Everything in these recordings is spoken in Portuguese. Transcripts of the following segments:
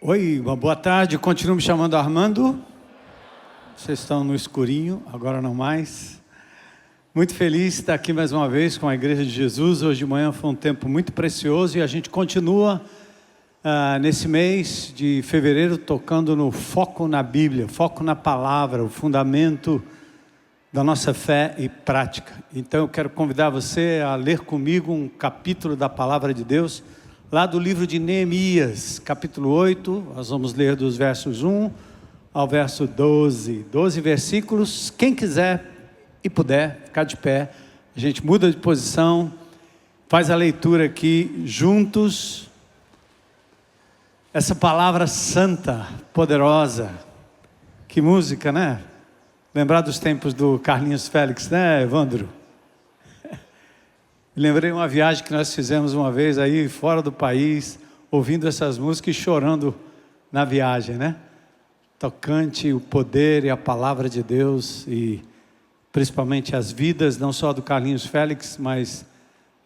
Oi, uma boa tarde. Continuo me chamando Armando. Vocês estão no escurinho, agora não mais. Muito feliz de estar aqui mais uma vez com a Igreja de Jesus. Hoje de manhã foi um tempo muito precioso e a gente continua nesse mês de fevereiro tocando no foco na Bíblia, foco na palavra, o fundamento da nossa fé e prática. Então eu quero convidar você a ler comigo um capítulo da palavra de Deus, lá do livro de Neemias, capítulo 8, nós vamos ler dos versos 1 ao verso 12. 12 versículos. Quem quiser e puder ficar de pé, a gente muda de posição, faz a leitura aqui juntos. Essa palavra santa, poderosa. Que música, né? Lembrar dos tempos do Carlinhos Félix, né, Evandro? Lembrei uma viagem que nós fizemos uma vez aí fora do país, ouvindo essas músicas e chorando na viagem, né? Tocante o poder e a palavra de Deus e principalmente as vidas, não só do Carlinhos Félix, mas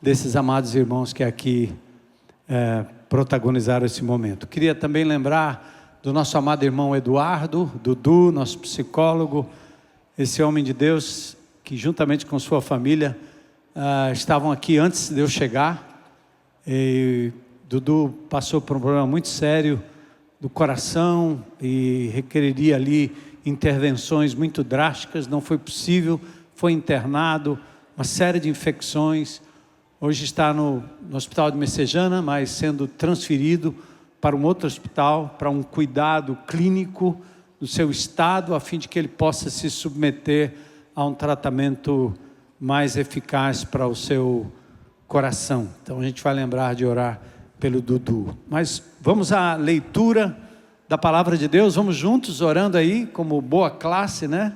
desses amados irmãos que aqui protagonizaram esse momento. Queria também lembrar do nosso amado irmão Eduardo, Dudu, nosso psicólogo, esse homem de Deus que juntamente com sua família estavam aqui antes de eu chegar. E Dudu passou por um problema muito sério do coração e requeriria ali intervenções muito drásticas. Não foi possível, foi internado, uma série de infecções. Hoje está no hospital de Messejana, mas sendo transferido para um outro hospital, para um cuidado clínico do seu estado, a fim de que ele possa se submeter a um tratamento mais eficaz para o seu coração. Então a gente vai lembrar de orar pelo Dudu. Mas vamos à leitura da palavra de Deus, vamos juntos orando aí, como boa classe, né?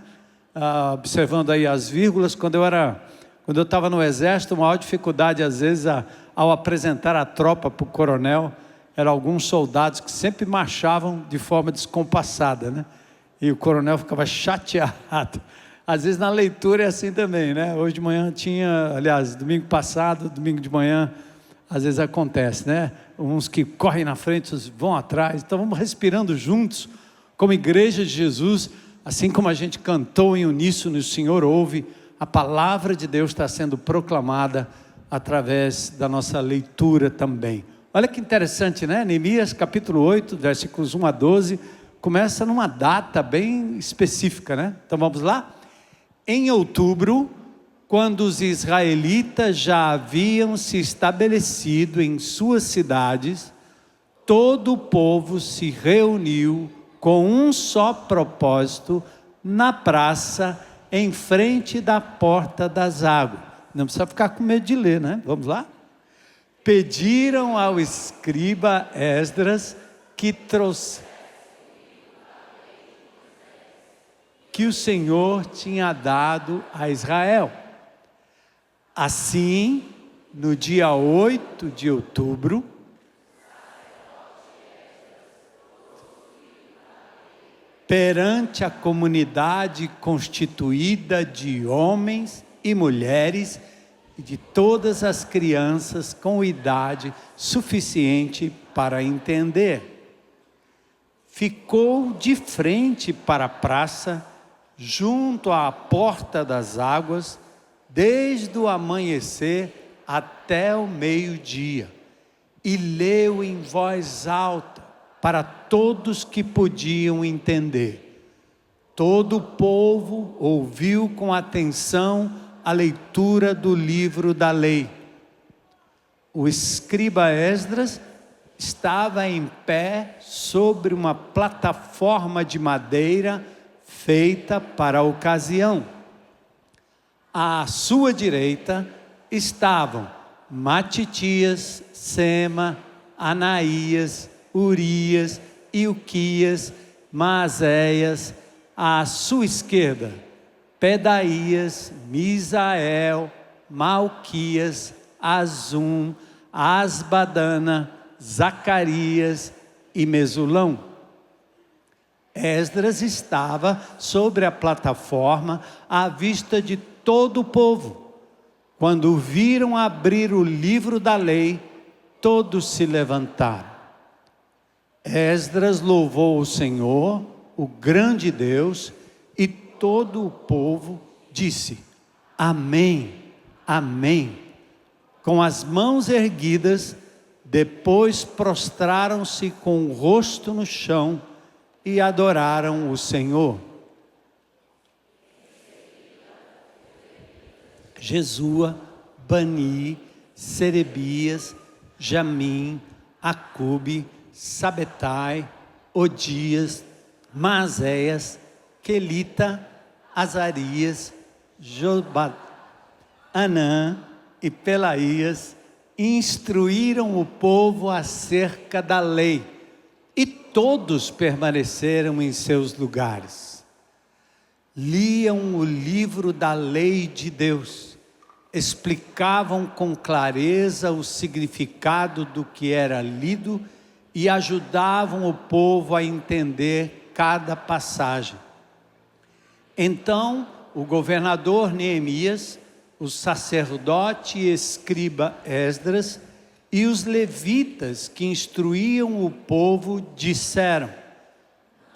Observando aí as vírgulas. Quando eu estava no exército, a maior dificuldade às vezes ao apresentar a tropa para o coronel, eram alguns soldados que sempre marchavam de forma descompassada, né? E o coronel ficava chateado. Às vezes na leitura é assim também, né? Hoje de manhã aliás, domingo passado, domingo de manhã, às vezes acontece, né? Uns que correm na frente, outros vão atrás. Então vamos respirando juntos, como igreja de Jesus, assim como a gente cantou em uníssono, o Senhor ouve, a palavra de Deus está sendo proclamada através da nossa leitura também. Olha que interessante, né? Neemias capítulo 8, versículos 1 a 12, começa numa data bem específica, né? Então vamos lá? Em outubro, quando os israelitas já haviam se estabelecido em suas cidades, todo o povo se reuniu com um só propósito na praça, em frente da porta das águas. Não precisa ficar com medo de ler, né? Vamos lá? Pediram ao escriba Esdras que trouxe que o Senhor tinha dado a Israel. Assim, no dia 8 de outubro, perante a comunidade constituída de homens e mulheres e de todas as crianças com idade suficiente para entender, ficou de frente para a praça, junto à porta das águas, desde o amanhecer até o meio-dia, e leu em voz alta para todos que podiam entender. Todo o povo ouviu com atenção a leitura do livro da lei. O escriba Esdras estava em pé sobre uma plataforma de madeira feita para a ocasião. À sua direita estavam Matitias, Sema, Anaías, Urias, Ilquias, Maazéias. À sua esquerda, Pedaías, Misael, Malquias, Azum, Asbadana, Zacarias e Mesulão. Esdras estava sobre a plataforma à vista de todo o povo. Quando viram abrir o livro da lei, todos se levantaram. Esdras louvou o Senhor, o grande Deus, e todo o povo disse: Amém, Amém. Com as mãos erguidas, depois prostraram-se com o rosto no chão e adoraram o Senhor. Jesua, Bani, Serebias, Jamim, Acube, Sabetai, Odias, Maazéias, Quelita, Azarias, Anã e Pelaías instruíram o povo acerca da lei, e todos permaneceram em seus lugares. Liam o livro da lei de Deus, explicavam com clareza o significado do que era lido e ajudavam o povo a entender cada passagem. Então, o governador Neemias, o sacerdote e escriba Esdras e os levitas que instruíam o povo disseram: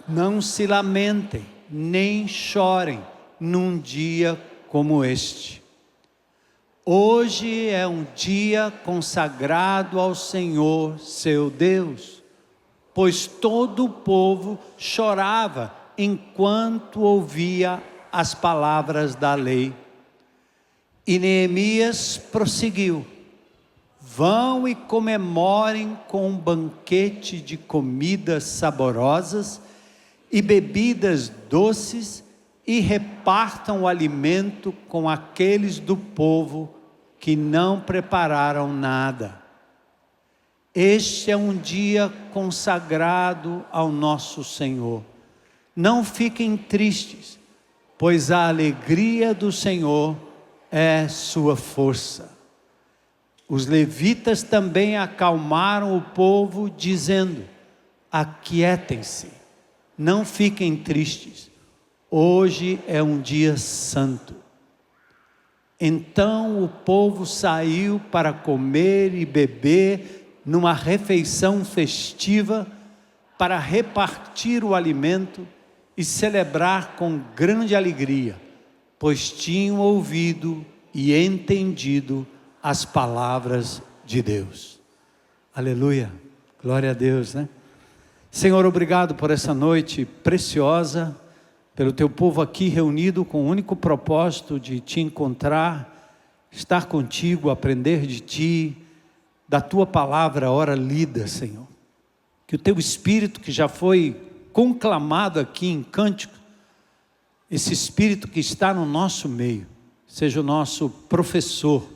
Não se lamentem, nem chorem num dia como este. Hoje é um dia consagrado ao Senhor, seu Deus, pois todo o povo chorava enquanto ouvia as palavras da lei. E Neemias prosseguiu: Vão e comemorem com um banquete de comidas saborosas e bebidas doces, e repartam o alimento com aqueles do povo que não prepararam nada. Este é um dia consagrado ao nosso Senhor. Não fiquem tristes, pois a alegria do Senhor é sua força. Os levitas também acalmaram o povo, dizendo: Aquietem-se, não fiquem tristes, hoje é um dia santo. Então o povo saiu para comer e beber numa refeição festiva, para repartir o alimento e celebrar com grande alegria, pois tinham ouvido e entendido as palavras de Deus. Aleluia, glória a Deus, né? Senhor, obrigado por essa noite preciosa, pelo teu povo aqui reunido com o único propósito de te encontrar, estar contigo, aprender de ti, da tua palavra, ora lida, Senhor. Que o teu Espírito, que já foi conclamado aqui em cântico, esse Espírito que está no nosso meio, seja o nosso professor,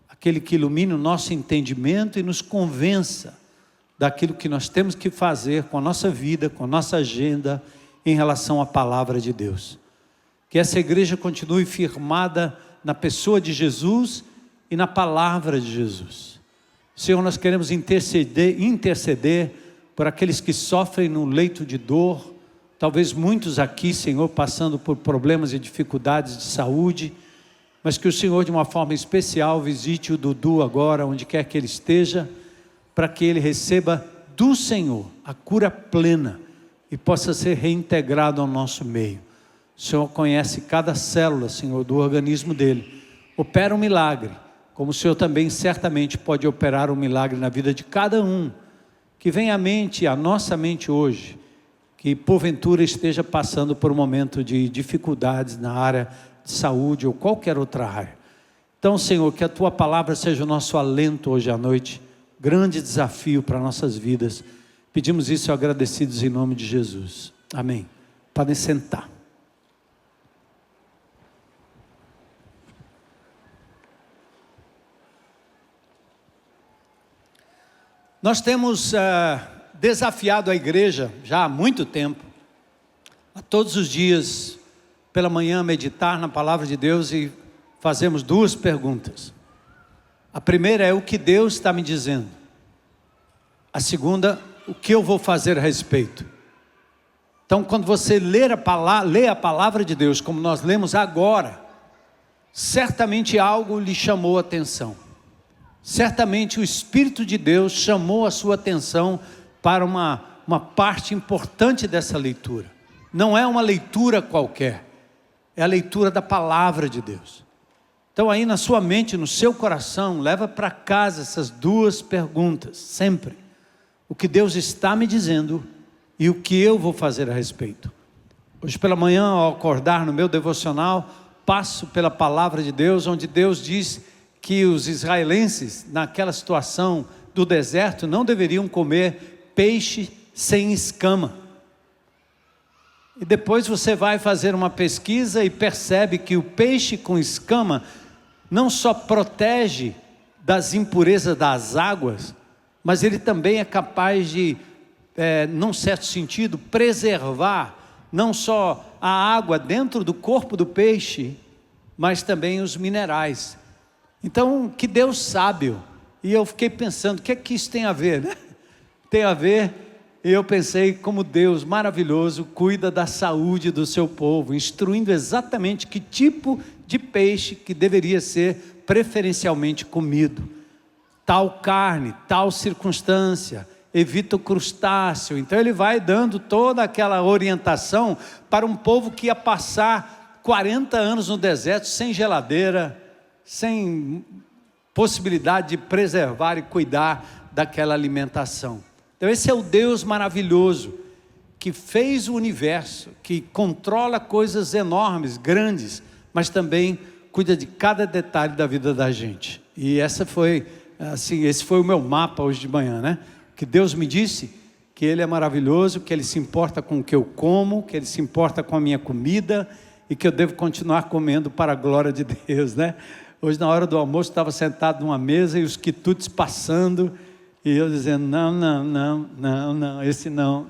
aquele que ilumine o nosso entendimento e nos convença daquilo que nós temos que fazer com a nossa vida, com a nossa agenda, em relação à palavra de Deus. Que essa igreja continue firmada na pessoa de Jesus e na palavra de Jesus. Senhor, nós queremos interceder por aqueles que sofrem no leito de dor, talvez muitos aqui, Senhor, passando por problemas e dificuldades de saúde, mas que o Senhor, de uma forma especial, visite o Dudu agora, onde quer que ele esteja, para que ele receba do Senhor a cura plena e possa ser reintegrado ao nosso meio. O Senhor conhece cada célula, Senhor, do organismo dele. Opera um milagre, como o Senhor também certamente pode operar um milagre na vida de cada um, que vem à mente, à nossa mente hoje, que porventura esteja passando por um momento de dificuldades na área de saúde ou qualquer outra área. Então, Senhor, que a tua palavra seja o nosso alento hoje à noite, grande desafio para nossas vidas. Pedimos isso agradecidos em nome de Jesus. Amém. Podem sentar. Nós temos desafiado a igreja já há muito tempo, a todos os dias, pela manhã, meditar na palavra de Deus e fazemos duas perguntas. A primeira é: o que Deus está me dizendo? A segunda: o que eu vou fazer a respeito? Então, quando você lê a palavra de Deus, como nós lemos agora, certamente algo lhe chamou a atenção. Certamente o Espírito de Deus chamou a sua atenção para uma uma parte importante dessa leitura. Não é uma leitura qualquer, é a leitura da palavra de Deus. Então aí na sua mente, no seu coração, leva para casa essas duas perguntas, sempre. O que Deus está me dizendo e o que eu vou fazer a respeito. Hoje pela manhã, ao acordar no meu devocional, passo pela palavra de Deus, onde Deus diz que os israelenses, naquela situação do deserto, não deveriam comer peixe sem escama. E depois você vai fazer uma pesquisa e percebe que o peixe com escama não só protege das impurezas das águas, mas ele também é capaz de, num certo sentido, preservar não só a água dentro do corpo do peixe, mas também os minerais. Então, que Deus sábio. E eu fiquei pensando, o que é que isso tem a ver, né? Tem a ver, e eu pensei como Deus maravilhoso cuida da saúde do seu povo, instruindo exatamente que tipo de peixe que deveria ser preferencialmente comido. Tal carne, tal circunstância, evita o crustáceo. Então ele vai dando toda aquela orientação para um povo que ia passar 40 anos no deserto, sem geladeira, sem possibilidade de preservar e cuidar daquela alimentação. Então esse é o Deus maravilhoso, que fez o universo, que controla coisas enormes, grandes, mas também cuida de cada detalhe da vida da gente. E esse foi o meu mapa hoje de manhã, né? Que Deus me disse que Ele é maravilhoso, que Ele se importa com o que eu como, que Ele se importa com a minha comida e que eu devo continuar comendo para a glória de Deus, né? Hoje na hora do almoço estava sentado numa mesa e os quitutes passando e eu dizendo, não, esse não,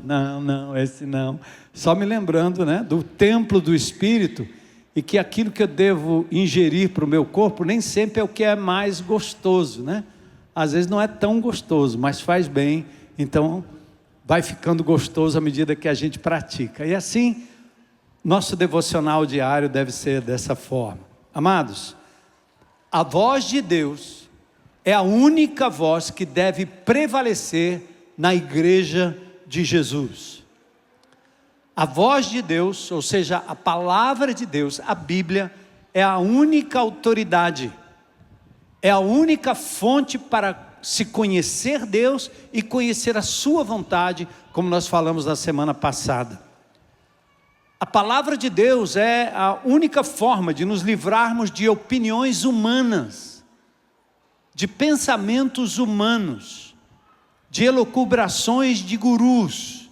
esse não. Só me lembrando, né, do templo do Espírito e que aquilo que eu devo ingerir para o meu corpo nem sempre é o que é mais gostoso, né? Às vezes não é tão gostoso, mas faz bem, então vai ficando gostoso à medida que a gente pratica. E assim, nosso devocional diário deve ser dessa forma. Amados, a voz de Deus é a única voz que deve prevalecer na igreja de Jesus. A voz de Deus, ou seja, a palavra de Deus, a Bíblia, é a única autoridade, é a única fonte para se conhecer Deus e conhecer a sua vontade, como nós falamos na semana passada. A palavra de Deus é a única forma de nos livrarmos de opiniões humanas, de pensamentos humanos, de elucubrações de gurus,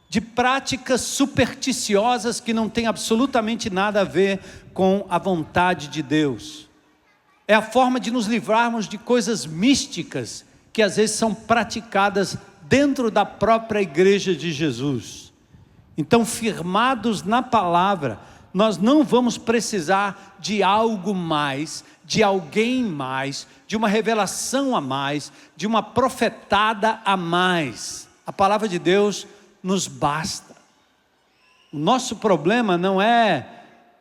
de práticas supersticiosas que não têm absolutamente nada a ver com a vontade de Deus. É a forma de nos livrarmos de coisas místicas que às vezes são praticadas dentro da própria igreja de Jesus. Então, firmados na palavra, nós não vamos precisar de algo mais, de alguém mais, de uma revelação a mais, de uma profetada a mais. A palavra de Deus nos basta. O nosso problema não é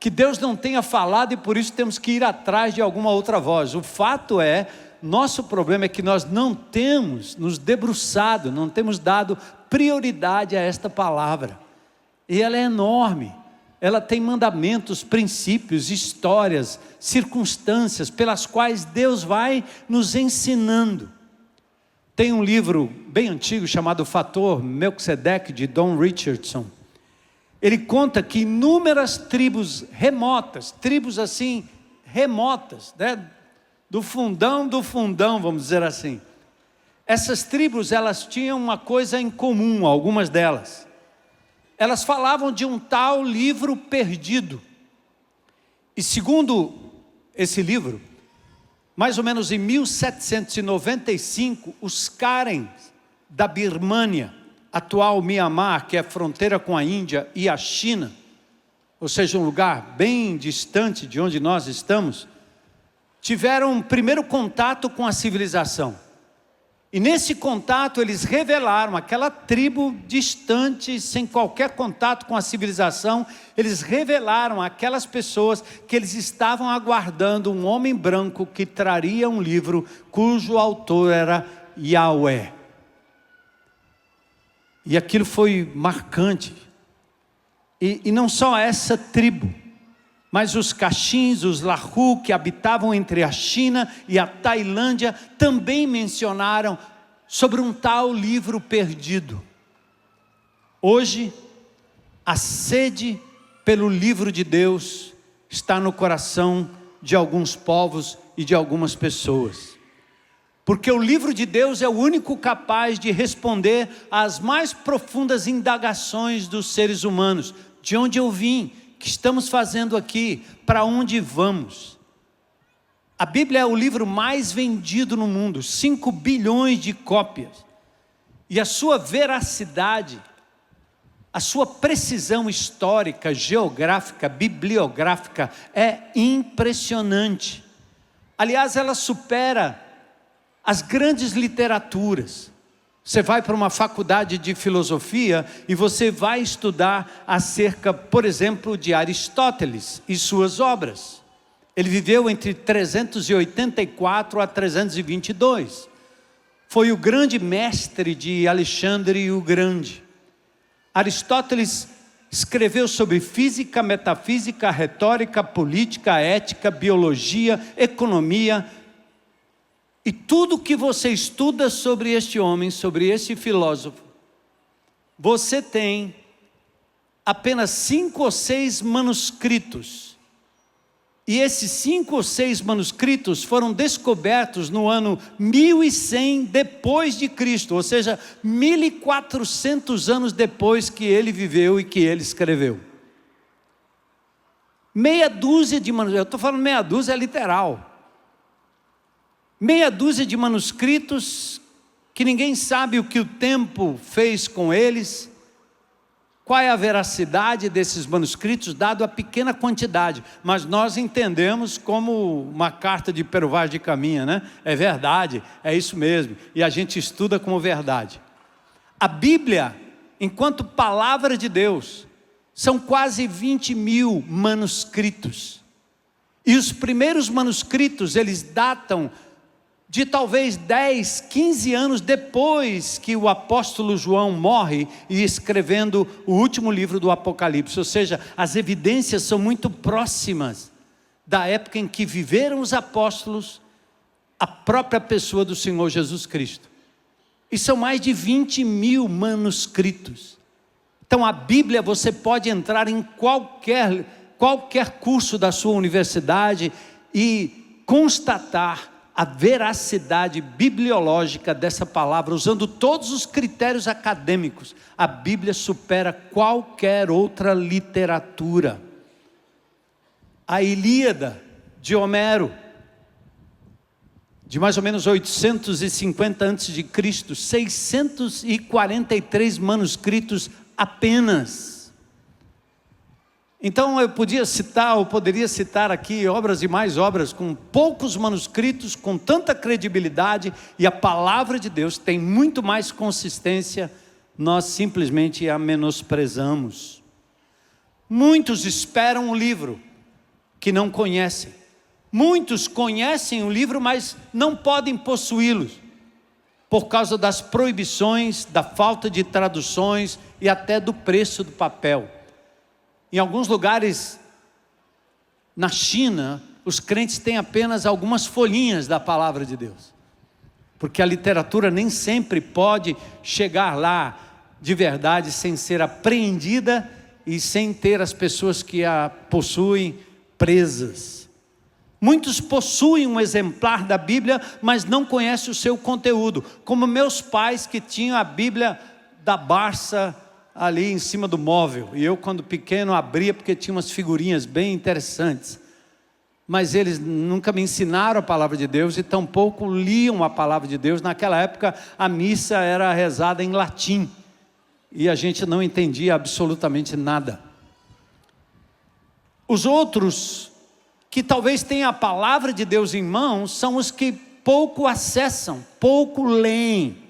que Deus não tenha falado e por isso temos que ir atrás de alguma outra voz. O fato é, nosso problema é que nós não temos nos debruçado, não temos dado prioridade a esta palavra. E ela é enorme, ela tem mandamentos, princípios, histórias, circunstâncias pelas quais Deus vai nos ensinando. Tem um livro bem antigo chamado Fator Melquisedeque, de Don Richardson. Ele conta que inúmeras tribos remotas, tribos assim, remotas, né? do fundão, vamos dizer assim. Essas tribos, elas tinham uma coisa em comum, algumas delas. Elas falavam de um tal livro perdido. E segundo esse livro, mais ou menos em 1795, os Karens da Birmânia, atual Mianmar, que é fronteira com a Índia e a China, ou seja, um lugar bem distante de onde nós estamos, tiveram um primeiro contato com a civilização. E nesse contato eles revelaram, aquela tribo distante, sem qualquer contato com a civilização, eles revelaram àquelas pessoas que eles estavam aguardando um homem branco que traria um livro cujo autor era Yahweh. E aquilo foi marcante. E não só essa tribo, mas os Caxins, os Lahu, que habitavam entre a China e a Tailândia, também mencionaram sobre um tal livro perdido. Hoje, a sede pelo livro de Deus está no coração de alguns povos e de algumas pessoas. Porque o livro de Deus é o único capaz de responder às mais profundas indagações dos seres humanos. De onde eu vim? O que estamos fazendo aqui? Para onde vamos? A Bíblia é o livro mais vendido no mundo, 5 bilhões de cópias. E a sua veracidade, a sua precisão histórica, geográfica, bibliográfica é impressionante. Aliás, ela supera as grandes literaturas. Você vai para uma faculdade de filosofia e você vai estudar acerca, por exemplo, de Aristóteles e suas obras. Ele viveu entre 384 a 322. Foi o grande mestre de Alexandre o Grande. Aristóteles escreveu sobre física, metafísica, retórica, política, ética, biologia, economia. E tudo que você estuda sobre este homem, sobre este filósofo, você tem apenas 5 ou 6 manuscritos. E esses 5 ou 6 manuscritos foram descobertos no ano 1100 depois de Cristo, ou seja, 1400 anos depois que ele viveu e que ele escreveu. Meia dúzia de manuscritos, eu estou falando meia dúzia, é literal. Meia dúzia de manuscritos que ninguém sabe o que o tempo fez com eles. Qual é a veracidade desses manuscritos, dado a pequena quantidade, mas nós entendemos como uma carta de Pero Vaz de Caminha, né? É verdade, é isso mesmo, e a gente estuda como verdade. A Bíblia, enquanto palavra de Deus, são quase 20 mil manuscritos, e os primeiros manuscritos, eles datam de talvez 10, 15 anos depois que o apóstolo João morre e escrevendo o último livro do Apocalipse. Ou seja, as evidências são muito próximas da época em que viveram os apóstolos, a própria pessoa do Senhor Jesus Cristo. E são mais de 20 mil manuscritos. Então a Bíblia, você pode entrar em qualquer curso da sua universidade e constatar a veracidade bibliológica dessa palavra, usando todos os critérios acadêmicos. A Bíblia supera qualquer outra literatura. A Ilíada de Homero, de mais ou menos 850 a.C., 643 manuscritos apenas. Então eu poderia citar aqui obras e mais obras com poucos manuscritos, com tanta credibilidade, e a palavra de Deus tem muito mais consistência, nós simplesmente a menosprezamos. Muitos esperam o livro que não conhecem. Muitos conhecem o livro, mas não podem possuí-lo, por causa das proibições, da falta de traduções e até do preço do papel. Em alguns lugares, na China, os crentes têm apenas algumas folhinhas da palavra de Deus. Porque a literatura nem sempre pode chegar lá de verdade sem ser apreendida e sem ter as pessoas que a possuem presas. Muitos possuem um exemplar da Bíblia, mas não conhecem o seu conteúdo. Como meus pais que tinham a Bíblia da Barça ali em cima do móvel, e eu quando pequeno abria porque tinha umas figurinhas bem interessantes, mas eles nunca me ensinaram a palavra de Deus e tampouco liam a palavra de Deus. Naquela época a missa era rezada em latim e a gente não entendia absolutamente nada. Os outros que talvez tenham a palavra de Deus em mãos são os que pouco acessam, pouco leem.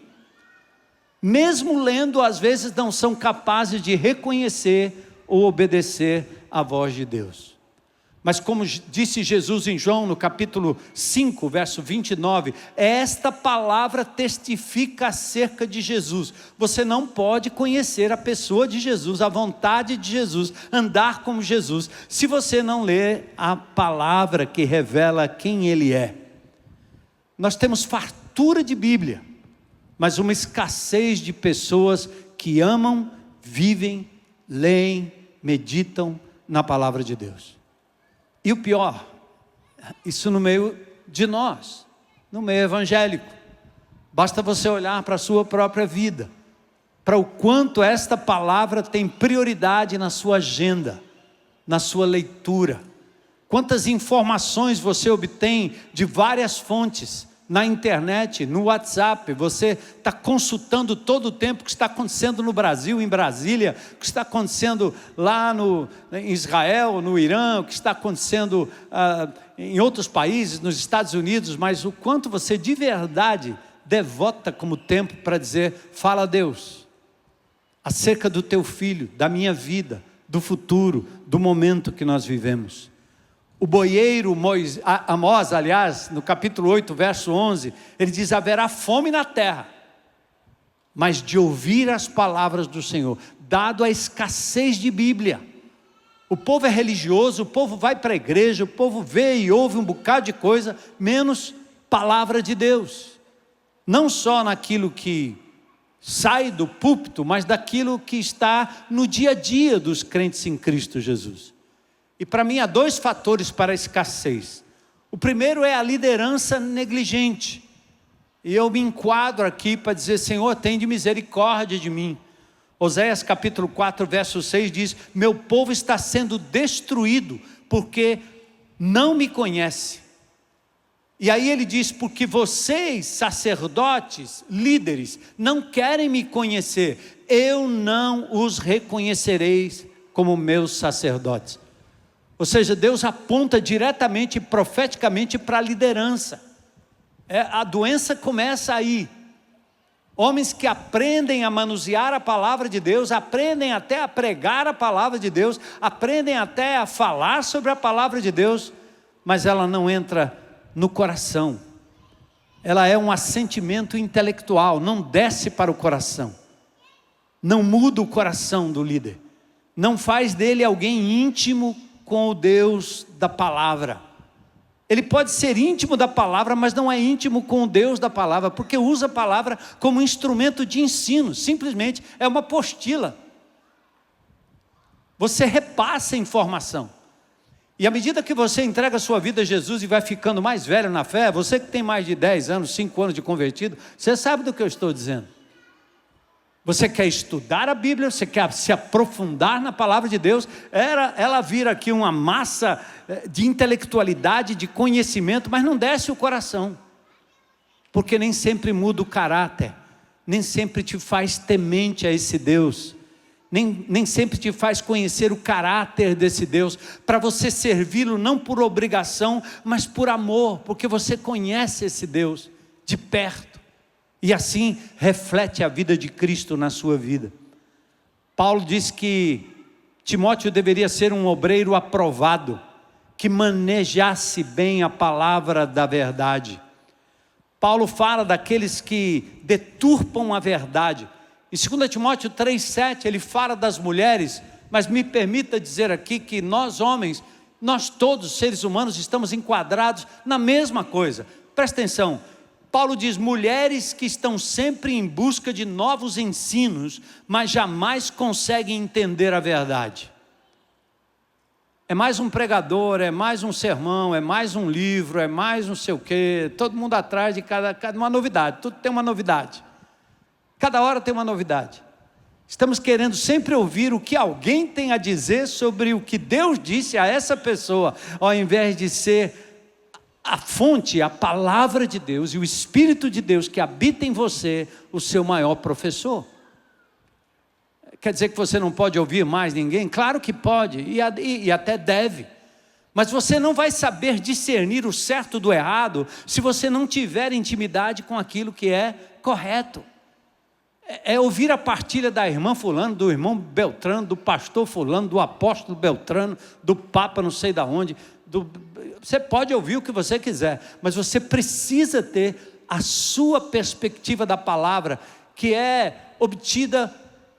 Mesmo lendo, às vezes não são capazes de reconhecer ou obedecer à voz de Deus. Mas como disse Jesus em João, no capítulo 5, verso 29, esta palavra testifica acerca de Jesus. Você não pode conhecer a pessoa de Jesus, a vontade de Jesus, andar como Jesus, se você não ler a palavra que revela quem Ele é. Nós temos fartura de Bíblia, mas uma escassez de pessoas que amam, vivem, leem, meditam na palavra de Deus. E o pior, isso no meio de nós, no meio evangélico. Basta você olhar para a sua própria vida, para o quanto esta palavra tem prioridade na sua agenda, na sua leitura. Quantas informações você obtém de várias fontes, na internet, no WhatsApp, você está consultando todo o tempo o que está acontecendo no Brasil, em Brasília, o que está acontecendo lá em Israel, no Irã, o que está acontecendo em outros países, nos Estados Unidos, mas o quanto você de verdade devota como tempo para dizer, fala a Deus, acerca do teu filho, da minha vida, do futuro, do momento que nós vivemos. O boieiro Amós, aliás, no capítulo 8, verso 11, ele diz, haverá fome na terra, mas de ouvir as palavras do Senhor, dado a escassez de Bíblia. O povo é religioso, o povo vai para a igreja, o povo vê e ouve um bocado de coisa, menos palavra de Deus. Não só naquilo que sai do púlpito, mas daquilo que está no dia a dia dos crentes em Cristo Jesus. E para mim há dois fatores para a escassez. O primeiro é a liderança negligente. E eu me enquadro aqui para dizer, Senhor, tende misericórdia de mim. Oséias capítulo 4, verso 6 diz, meu povo está sendo destruído porque não me conhece. E aí ele diz, porque vocês, sacerdotes, líderes, não querem me conhecer, eu não os reconhecereis como meus sacerdotes. Ou seja, Deus aponta diretamente e profeticamente para a liderança. A doença começa aí. Homens que aprendem a manusear a palavra de Deus, aprendem até a pregar a palavra de Deus, aprendem até a falar sobre a palavra de Deus, mas ela não entra no coração. Ela é um assentimento intelectual, não desce para o coração. Não muda o coração do líder. Não faz dele alguém íntimo com o Deus da palavra. Ele pode ser íntimo da palavra, mas não é íntimo com o Deus da palavra, porque usa a palavra como instrumento de ensino, simplesmente é uma apostila. Você repassa informação. E à medida que você entrega a sua vida a Jesus e vai ficando mais velho na fé, você que tem mais de 10 anos, 5 anos de convertido, você sabe do que eu estou dizendo. Você quer estudar a Bíblia, você quer se aprofundar na palavra de Deus, ela vira aqui uma massa de intelectualidade, de conhecimento, mas não desce o coração, porque nem sempre muda o caráter, nem sempre te faz temente a esse Deus, nem sempre te faz conhecer o caráter desse Deus, para você servi-lo não por obrigação, mas por amor, porque você conhece esse Deus de perto. E assim reflete a vida de Cristo na sua vida. Paulo diz que Timóteo deveria ser um obreiro aprovado, que manejasse bem a palavra da verdade. Paulo fala daqueles que deturpam a verdade. Em 2 Timóteo 3,7 ele fala das mulheres, mas me permita dizer aqui que nós homens, nós todos seres humanos estamos enquadrados na mesma coisa. Presta atenção. Paulo diz, mulheres que estão sempre em busca de novos ensinos, mas jamais conseguem entender a verdade. É mais um pregador, é mais um sermão, é mais um livro, é mais não sei o quê, todo mundo atrás de cada uma novidade, tudo tem uma novidade. Cada hora tem uma novidade. Estamos querendo sempre ouvir o que alguém tem a dizer sobre o que Deus disse a essa pessoa, ao invés de ser a fonte, a palavra de Deus e o Espírito de Deus que habita em você, o seu maior professor. Quer dizer que você não pode ouvir mais ninguém? Claro que pode, e até deve. Mas você não vai saber discernir o certo do errado, se você não tiver intimidade com aquilo que é correto. é ouvir a partilha da irmã fulano, do irmão Beltrano, do pastor fulano, do apóstolo Beltrano, do papa não sei da onde. Você pode ouvir o que você quiser, mas você precisa ter a sua perspectiva da palavra, que é obtida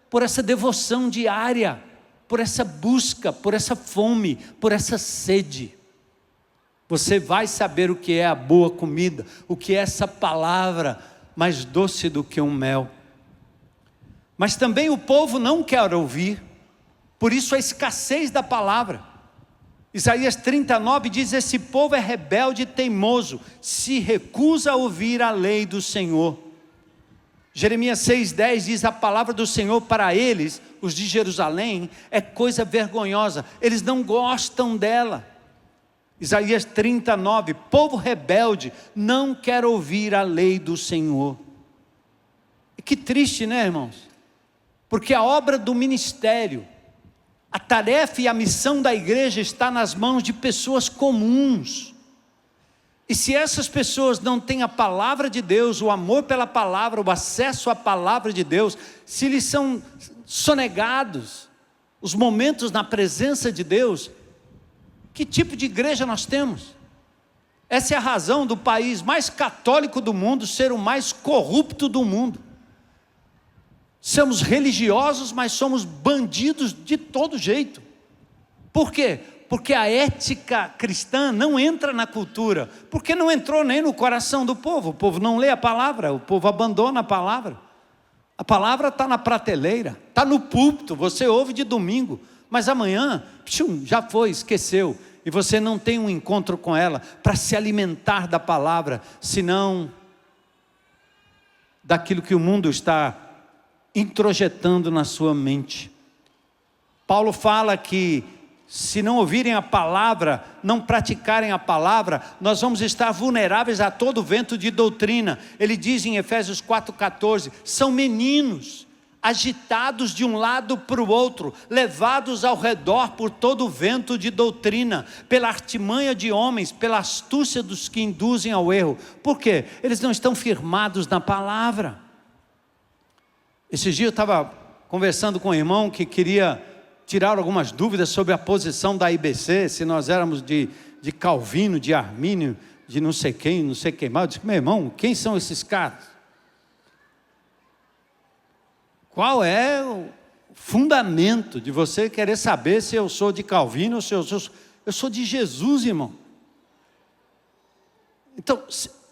por essa devoção diária, por essa busca, por essa fome, por essa sede. Você vai saber o que é a boa comida, o que é essa palavra mais doce do que um mel. Mas também o povo não quer ouvir, por isso a escassez da palavra. Isaías 39 diz: esse povo é rebelde e teimoso, se recusa a ouvir a lei do Senhor. Jeremias 6,10 diz: a palavra do Senhor para eles, os de Jerusalém, é coisa vergonhosa, eles não gostam dela. Isaías 39, povo rebelde, não quer ouvir a lei do Senhor. E que triste, né, irmãos? Porque a obra do ministério, a tarefa e a missão da igreja está nas mãos de pessoas comuns. E se essas pessoas não têm a palavra de Deus, o amor pela palavra, o acesso à palavra de Deus, se lhes são sonegados os momentos na presença de Deus, que tipo de igreja nós temos? Essa é a razão do país mais católico do mundo ser o mais corrupto do mundo. Somos religiosos, mas somos bandidos de todo jeito. Por quê? Porque a ética cristã não entra na cultura, porque não entrou nem no coração do povo. O povo não lê a palavra, o povo abandona a palavra. A palavra está na prateleira, está no púlpito, você ouve de domingo, mas amanhã, já foi, esqueceu. E você não tem um encontro com ela para se alimentar da palavra, senão daquilo que o mundo está introjetando na sua mente. Paulo fala que se não ouvirem a palavra, não praticarem a palavra, nós vamos estar vulneráveis a todo vento de doutrina. Ele diz em Efésios 4,14, são meninos, agitados de um lado para o outro, levados ao redor por todo vento de doutrina, pela artimanha de homens, pela astúcia dos que induzem ao erro. Por quê? Eles não estão firmados na palavra. Esses dias eu estava conversando com um irmão que queria tirar algumas dúvidas sobre a posição da IBC, se nós éramos de Calvino, de Armínio, de não sei quem, não sei quem mais. Eu disse: meu irmão, quem são esses caras? Qual é o fundamento de você querer saber se eu sou de Calvino ou se eu sou de Jesus, irmão? Então,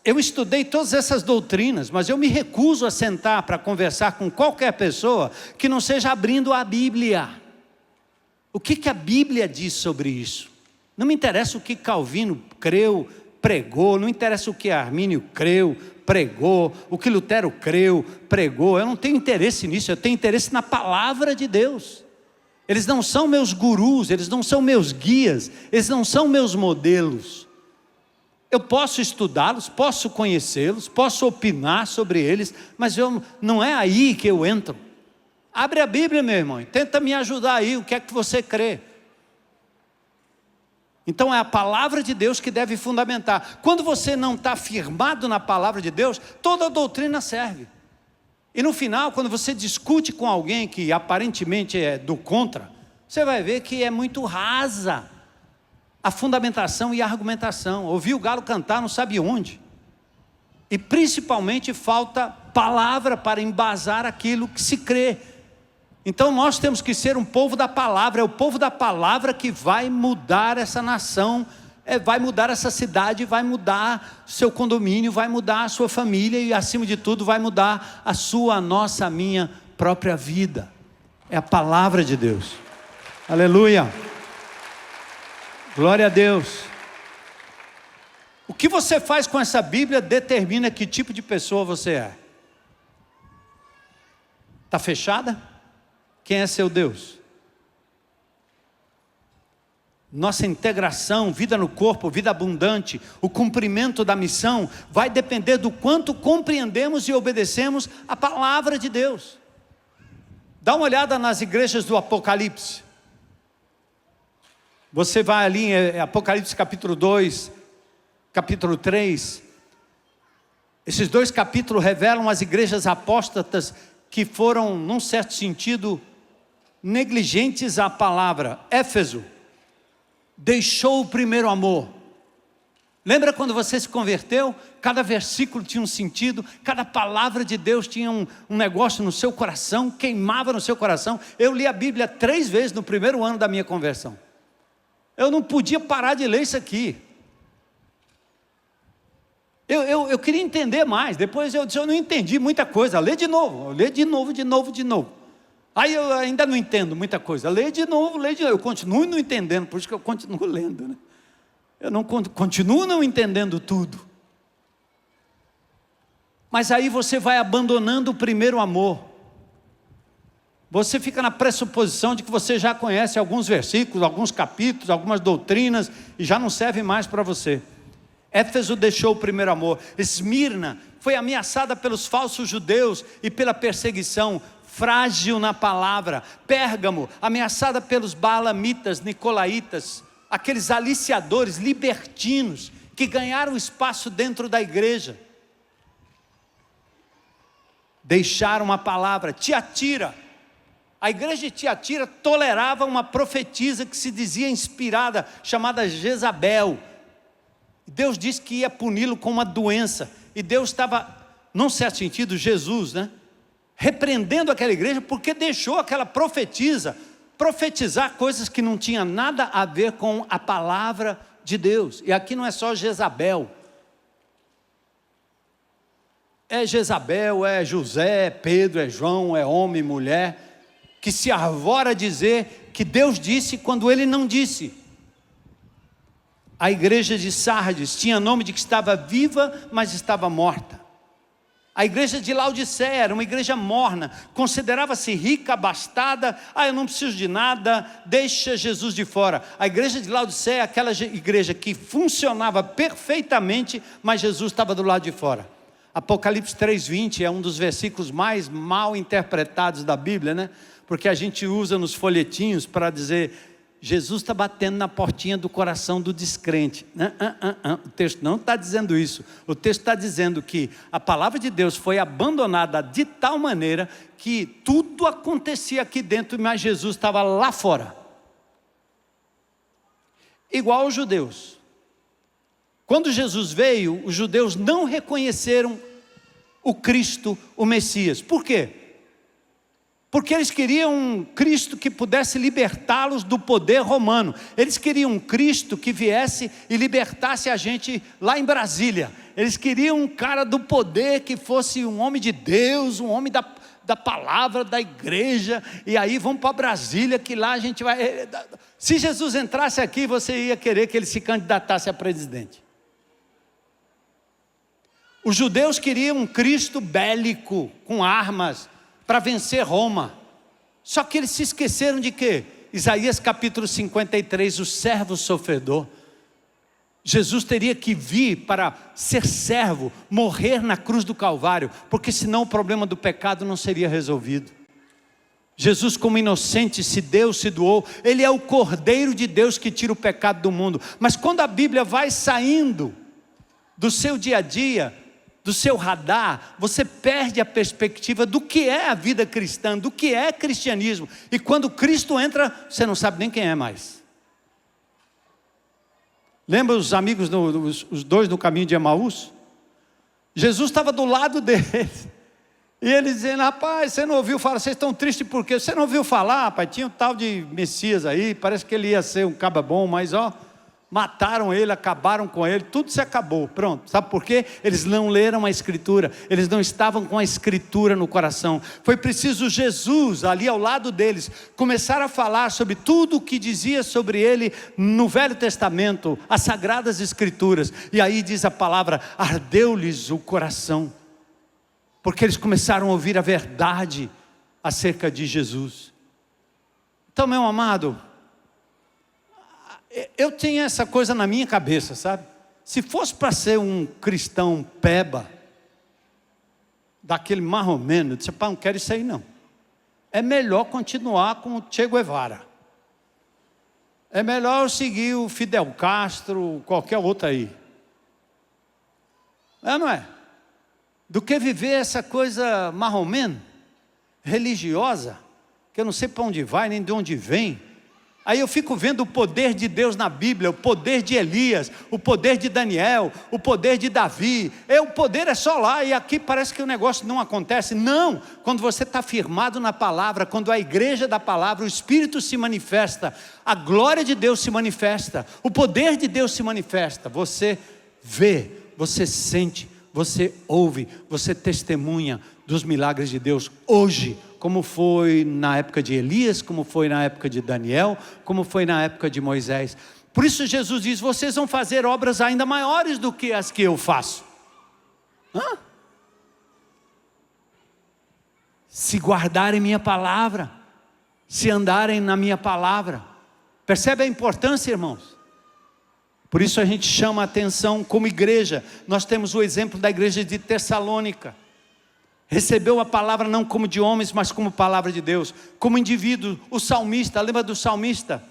eu estudei todas essas doutrinas, mas eu me recuso a sentar para conversar com qualquer pessoa que não seja abrindo a Bíblia. O que a Bíblia diz sobre isso? Não me interessa o que Calvino creu, pregou, não interessa o que Armínio creu, pregou, o que Lutero creu, pregou. Eu não tenho interesse nisso, eu tenho interesse na palavra de Deus. Eles não são meus gurus, eles não são meus guias, eles não são meus modelos. Eu posso estudá-los, posso conhecê-los, posso opinar sobre eles, mas não é aí que eu entro. Abre a Bíblia, meu irmão, tenta me ajudar aí, o que é que você crê? Então é a palavra de Deus que deve fundamentar. Quando você não está firmado na palavra de Deus, toda a doutrina serve. E no final, quando você discute com alguém que aparentemente é do contra, você vai ver que é muito rasa a fundamentação e a argumentação. Ouviu o galo cantar não sabe onde. E principalmente falta palavra para embasar aquilo que se crê. Então nós temos que ser um povo da palavra. É o povo da palavra que vai mudar essa nação, vai mudar essa cidade, vai mudar seu condomínio, vai mudar a sua família e acima de tudo vai mudar a sua, a nossa, a minha própria vida. É a palavra de Deus. Aleluia. Glória a Deus. O que você faz com essa Bíblia determina que tipo de pessoa você é. Está fechada? Quem é seu Deus? Nossa integração, vida no corpo, vida abundante, o cumprimento da missão vai depender do quanto compreendemos e obedecemos a palavra de Deus. Dá uma olhada nas igrejas do Apocalipse. Você vai ali em Apocalipse capítulo 2, capítulo 3. Esses dois capítulos revelam as igrejas apóstatas que foram, num certo sentido, negligentes à palavra. Éfeso deixou o primeiro amor. Lembra quando você se converteu? Cada versículo tinha um sentido, cada palavra de Deus tinha um negócio no seu coração, queimava no seu coração. Eu li a Bíblia 3 vezes no primeiro ano da minha conversão. Eu não podia parar de ler isso aqui. Eu queria entender mais. Depois eu disse, eu não entendi muita coisa. Lê de novo, de novo. Aí eu ainda não entendo muita coisa. Lê de novo. Eu continuo não entendendo, por isso que eu continuo lendo, né? Eu não continuo não entendendo tudo. Mas aí você vai abandonando o primeiro amor. Você fica na pressuposição de que você já conhece alguns versículos, alguns capítulos, algumas doutrinas, e já não serve mais para você. Éfeso deixou o primeiro amor. Esmirna foi ameaçada pelos falsos judeus e pela perseguição, frágil na palavra. Pérgamo, ameaçada pelos baalamitas, nicolaítas, aqueles aliciadores, libertinos, que ganharam espaço dentro da igreja. Deixaram a palavra. Tiatira, a igreja de Tiatira tolerava uma profetisa que se dizia inspirada, chamada Jezabel. Deus disse que ia puni-lo com uma doença, e Deus estava, num certo sentido, Jesus, né, repreendendo aquela igreja, porque deixou aquela profetisa profetizar coisas que não tinham nada a ver com a palavra de Deus. E aqui não é só Jezabel, é Jezabel, é José, é Pedro, é João, é homem, mulher, que se arvora a dizer que Deus disse quando ele não disse. A igreja de Sardes tinha nome de que estava viva, mas estava morta. A igreja de Laodiceia era uma igreja morna, considerava-se rica, abastada. Eu não preciso de nada, deixa Jesus de fora. A igreja de Laodiceia é aquela igreja que funcionava perfeitamente, mas Jesus estava do lado de fora. Apocalipse 3:20 é um dos versículos mais mal interpretados da Bíblia, né? Porque a gente usa nos folhetinhos para dizer, Jesus está batendo na portinha do coração do descrente. O texto não está dizendo isso. O texto está dizendo que a palavra de Deus foi abandonada de tal maneira que tudo acontecia aqui dentro, mas Jesus estava lá fora. Igual os judeus. Quando Jesus veio, os judeus não reconheceram o Cristo, o Messias. Por quê? Porque eles queriam um Cristo que pudesse libertá-los do poder romano. Eles queriam um Cristo que viesse e libertasse a gente lá em Brasília. Eles queriam um cara do poder que fosse um homem de Deus, um homem da palavra, da igreja. E aí vamos para Brasília, que lá a gente vai... Se Jesus entrasse aqui, você ia querer que ele se candidatasse a presidente. Os judeus queriam um Cristo bélico, com armas, para vencer Roma. Só que eles se esqueceram de quê? Isaías capítulo 53, o servo sofredor. Jesus teria que vir para ser servo, morrer na cruz do Calvário, porque senão o problema do pecado não seria resolvido. Jesus, como inocente, se deu, se doou. Ele é o Cordeiro de Deus que tira o pecado do mundo. Mas quando a Bíblia vai saindo do seu dia a dia, do seu radar, você perde a perspectiva do que é a vida cristã, do que é cristianismo. E quando Cristo entra, você não sabe nem quem é mais. Lembra os amigos, os dois no caminho de Emaús? Jesus estava do lado deles. E eles dizendo, rapaz, você não ouviu falar, vocês estão tristes por quê? Você não ouviu falar, rapaz, tinha um tal de Messias aí, parece que ele ia ser um caba bom, mas mataram ele, acabaram com ele, tudo se acabou, pronto. Sabe por quê? Eles não leram a Escritura, eles não estavam com a Escritura no coração. Foi preciso Jesus, ali ao lado deles, começar a falar sobre tudo o que dizia sobre ele no Velho Testamento, as Sagradas Escrituras. E aí diz a palavra, ardeu-lhes o coração, porque eles começaram a ouvir a verdade acerca de Jesus. Então, meu amado, eu tenho essa coisa na minha cabeça, sabe? Se fosse para ser um cristão peba, daquele marromeno, eu disse, pá, não quero isso aí não. É melhor continuar com o Che Guevara. É melhor eu seguir o Fidel Castro, qualquer outro aí. Não é? Do que viver essa coisa marromeno. religiosa, que eu não sei para onde vai, nem de onde vem. Aí eu fico vendo o poder de Deus na Bíblia, o poder de Elias, o poder de Daniel, o poder de Davi. O poder é só lá, e aqui parece que o negócio não acontece. Não, quando você está firmado na palavra, quando a igreja da palavra, o Espírito se manifesta, a glória de Deus se manifesta, o poder de Deus se manifesta. Você vê, você sente, você ouve, você testemunha dos milagres de Deus hoje, como foi na época de Elias, como foi na época de Daniel, como foi na época de Moisés. Por isso Jesus diz: vocês vão fazer obras ainda maiores do que as que eu faço. Se guardarem minha palavra, se andarem na minha palavra. Percebe a importância, irmãos? Por isso a gente chama a atenção como igreja. Nós temos o exemplo da igreja de Tessalônica. Recebeu a palavra não como de homens, mas como palavra de Deus. Como indivíduo, o salmista, lembra do salmista?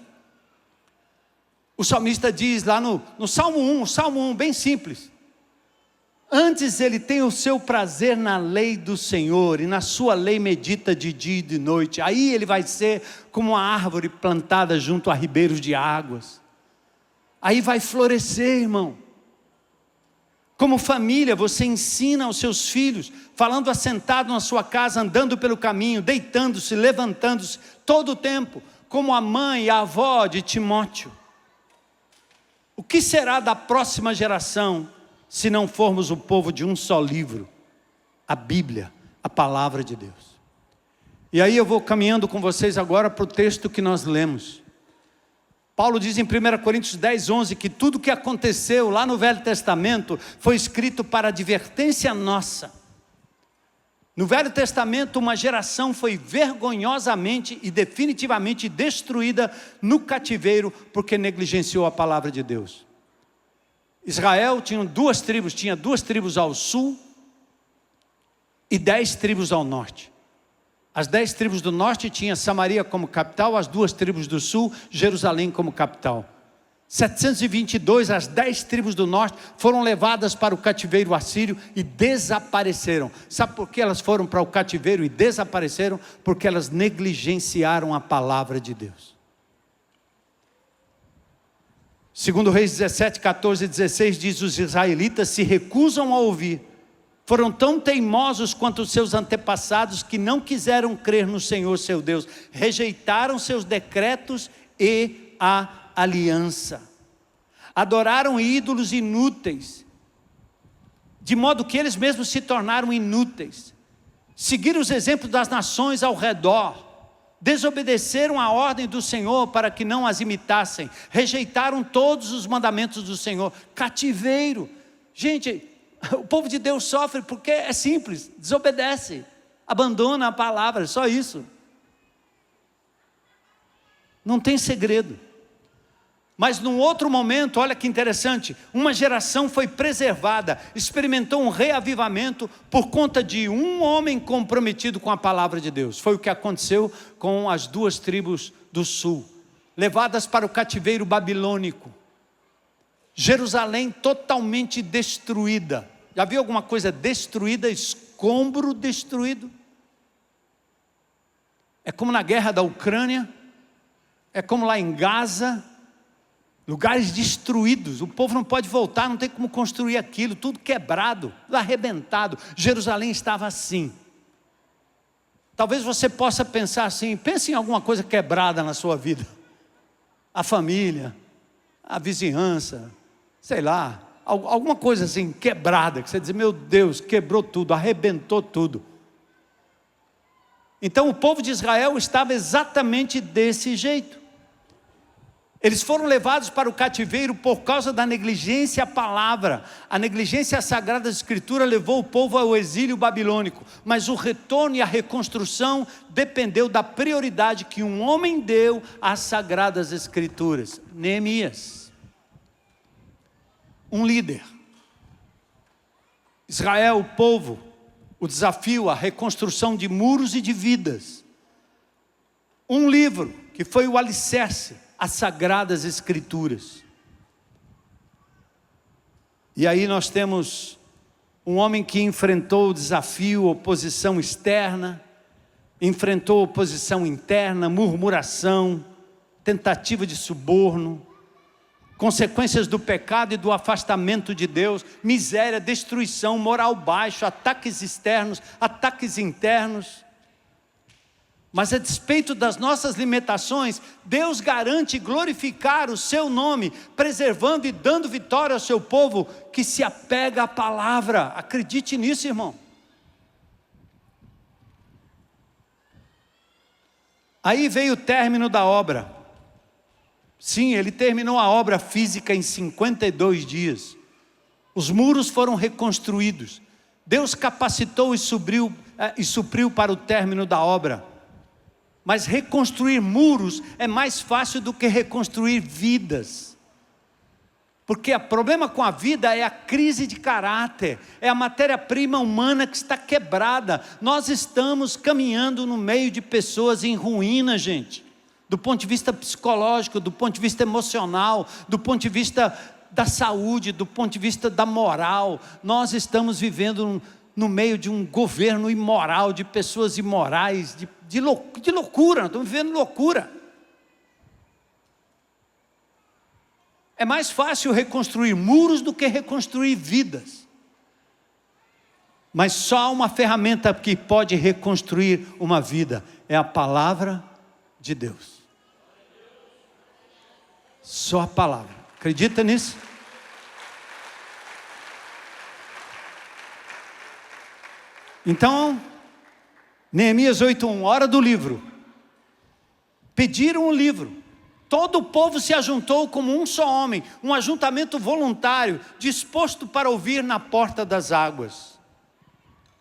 O salmista diz lá no Salmo 1, bem simples. Antes ele tem o seu prazer na lei do Senhor, e na sua lei medita de dia e de noite. Aí ele vai ser como uma árvore plantada junto a ribeiros de águas. Aí vai florescer, irmão. Como família, você ensina aos seus filhos, falando assentado na sua casa, andando pelo caminho, deitando-se, levantando-se, todo o tempo, como a mãe e a avó de Timóteo. O que será da próxima geração, se não formos o povo de um só livro, a Bíblia, a palavra de Deus? E aí eu vou caminhando com vocês agora para o texto que nós lemos. Paulo diz em 1 Coríntios 10, 11, que tudo que aconteceu lá no Velho Testamento foi escrito para advertência nossa. No Velho Testamento, uma geração foi vergonhosamente e definitivamente destruída no cativeiro, porque negligenciou a palavra de Deus. Israel tinha duas tribos ao sul e 10 tribos ao norte. As 10 tribos do norte tinham Samaria como capital, as 2 tribos do sul, Jerusalém como capital. 722, as 10 tribos do norte foram levadas para o cativeiro assírio e desapareceram. Sabe por que elas foram para o cativeiro e desapareceram? Porque elas negligenciaram a palavra de Deus. Segundo Reis 17, 14 e 16 diz: os israelitas se recusam a ouvir. Foram tão teimosos quanto os seus antepassados, que não quiseram crer no Senhor seu Deus. Rejeitaram seus decretos e a aliança. Adoraram ídolos inúteis, de modo que eles mesmos se tornaram inúteis. Seguiram os exemplos das nações ao redor. Desobedeceram a ordem do Senhor para que não as imitassem. Rejeitaram todos os mandamentos do Senhor. Cativeiro. Gente, o povo de Deus sofre porque é simples, desobedece, abandona a palavra, só isso. Não tem segredo. Mas num outro momento, olha que interessante, uma geração foi preservada, experimentou um reavivamento por conta de um homem comprometido com a palavra de Deus. Foi o que aconteceu com as 2 tribos do sul, levadas para o cativeiro babilônico. Jerusalém totalmente destruída. Já viu alguma coisa destruída, escombro destruído? É como na guerra da Ucrânia, é como lá em Gaza, lugares destruídos, o povo não pode voltar, não tem como construir aquilo, tudo quebrado, tudo arrebentado. Jerusalém estava assim. Talvez você possa pensar assim, pense em alguma coisa quebrada na sua vida. A família, a vizinhança, sei lá, alguma coisa assim quebrada, que você diz: meu Deus, quebrou tudo, arrebentou tudo. Então o povo de Israel estava exatamente desse jeito. Eles foram levados para o cativeiro por causa da negligência à palavra. A negligência à Sagrada Escritura levou o povo ao exílio babilônico. Mas o retorno e a reconstrução dependeu da prioridade que um homem deu às Sagradas Escrituras. Neemias, um líder. Israel, o povo, o desafio, a reconstrução de muros e de vidas. Um livro que foi o alicerce, as Sagradas Escrituras. E aí nós temos um homem que enfrentou o desafio, oposição externa, enfrentou oposição interna, murmuração, tentativa de suborno, consequências do pecado e do afastamento de Deus, miséria, destruição, moral baixo, ataques externos, ataques internos. Mas a despeito das nossas limitações, Deus garante glorificar o seu nome, preservando e dando vitória ao seu povo que se apega à palavra. Acredite nisso, irmão. Aí veio o término da obra. Sim, ele terminou a obra física em 52 dias. Os muros foram reconstruídos. Deus capacitou e supriu para o término da obra. Mas reconstruir muros é mais fácil do que reconstruir vidas. Porque o problema com a vida é a crise de caráter, é a matéria-prima humana que está quebrada. Nós estamos caminhando no meio de pessoas em ruína, gente. Do ponto de vista psicológico, do ponto de vista emocional, do ponto de vista da saúde, do ponto de vista da moral. Nós estamos vivendo no meio de um governo imoral, de pessoas imorais, de loucura, nós estamos vivendo loucura. É mais fácil reconstruir muros do que reconstruir vidas. Mas só uma ferramenta que pode reconstruir uma vida é a palavra de Deus. Só a palavra. Acredita nisso? Então, Neemias 8:1, hora do livro. Pediram o livro. Todo o povo se ajuntou como um só homem, um ajuntamento voluntário, disposto para ouvir na porta das águas.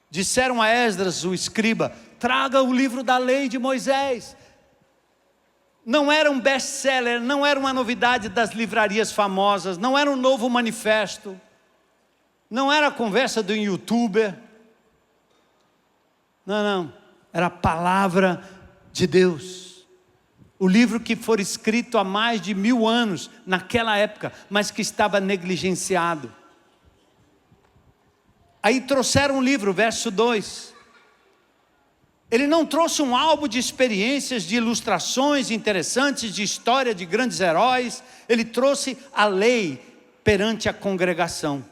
Disseram a Esdras, o escriba, traga o livro da lei de Moisés. Não era um best-seller, não era uma novidade das livrarias famosas, não era um novo manifesto, não era a conversa do youtuber. Não, era a palavra de Deus. O livro que foi escrito há mais de 1000 anos, naquela época, mas que estava negligenciado. Aí trouxeram um livro, verso 2. Ele não trouxe um álbum de experiências, de ilustrações interessantes, de história de grandes heróis. Ele trouxe a lei perante a congregação.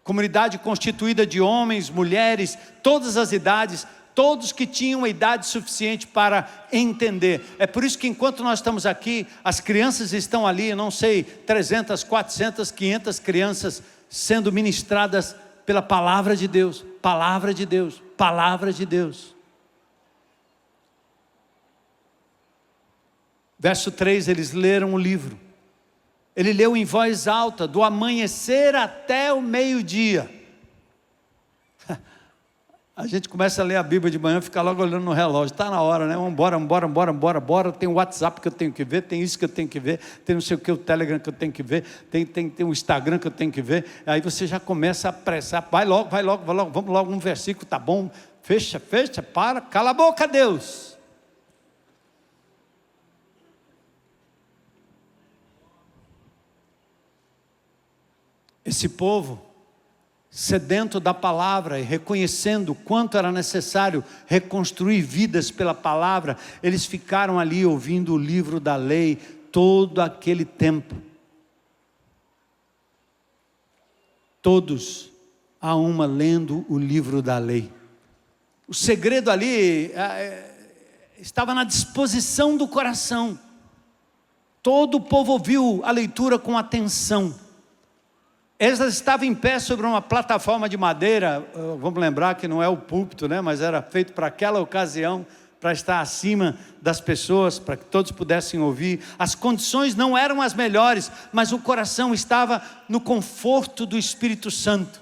Comunidade constituída de homens, mulheres, todas as idades, todos que tinham a idade suficiente para entender. É por isso que enquanto nós estamos aqui, as crianças estão ali, não sei, 300, 400, 500 crianças sendo ministradas pela palavra de Deus, palavra de Deus, palavra de Deus. Verso 3, eles leram o livro. Ele leu em voz alta, do amanhecer até o meio-dia. A gente começa a ler a Bíblia de manhã, fica logo olhando no relógio, está na hora, né? Vamos embora, tem o WhatsApp que eu tenho que ver, tem isso que eu tenho que ver, tem não sei o que, o Telegram que eu tenho que ver, tem o Instagram que eu tenho que ver. Aí você já começa a apressar, vai logo, vamos logo, um versículo, tá bom, fecha, para, cala a boca, Deus. Esse povo, sedento da palavra e reconhecendo o quanto era necessário reconstruir vidas pela palavra, eles ficaram ali ouvindo o livro da lei todo aquele tempo. Todos a uma lendo o livro da lei. O segredo ali estava na disposição do coração. Todo o povo ouviu a leitura com atenção. Esdras estava em pé sobre uma plataforma de madeira, vamos lembrar que não é o púlpito, né? Mas era feito para aquela ocasião, para estar acima das pessoas, para que todos pudessem ouvir. As condições não eram as melhores, mas o coração estava no conforto do Espírito Santo.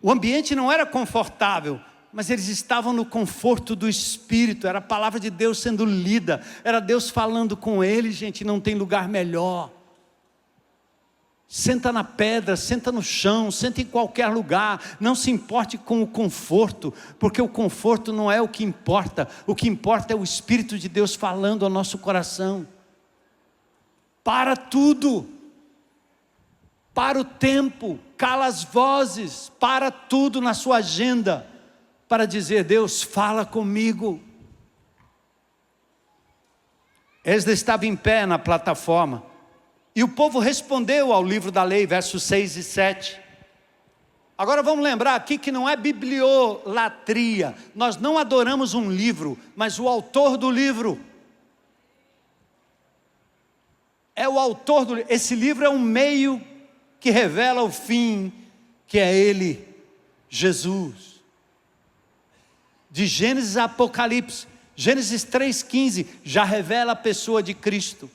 O ambiente não era confortável, mas eles estavam no conforto do Espírito, era a palavra de Deus sendo lida, era Deus falando com eles, gente, não tem lugar melhor. Senta na pedra, senta no chão, senta em qualquer lugar, não se importe com o conforto, porque o conforto não é o que importa é o Espírito de Deus falando ao nosso coração. Para tudo, para o tempo, cala as vozes, para tudo na sua agenda, para dizer: Deus, fala comigo. Esdras estava em pé na plataforma, e o povo respondeu ao livro da lei, versos 6 e 7. Agora vamos lembrar aqui que não é bibliolatria, nós não adoramos um livro, mas o autor do livro. É o autor do livro. Esse livro é um meio que revela o fim, que é Ele, Jesus. De Gênesis a Apocalipse, Gênesis 3,15 já revela a pessoa de Cristo.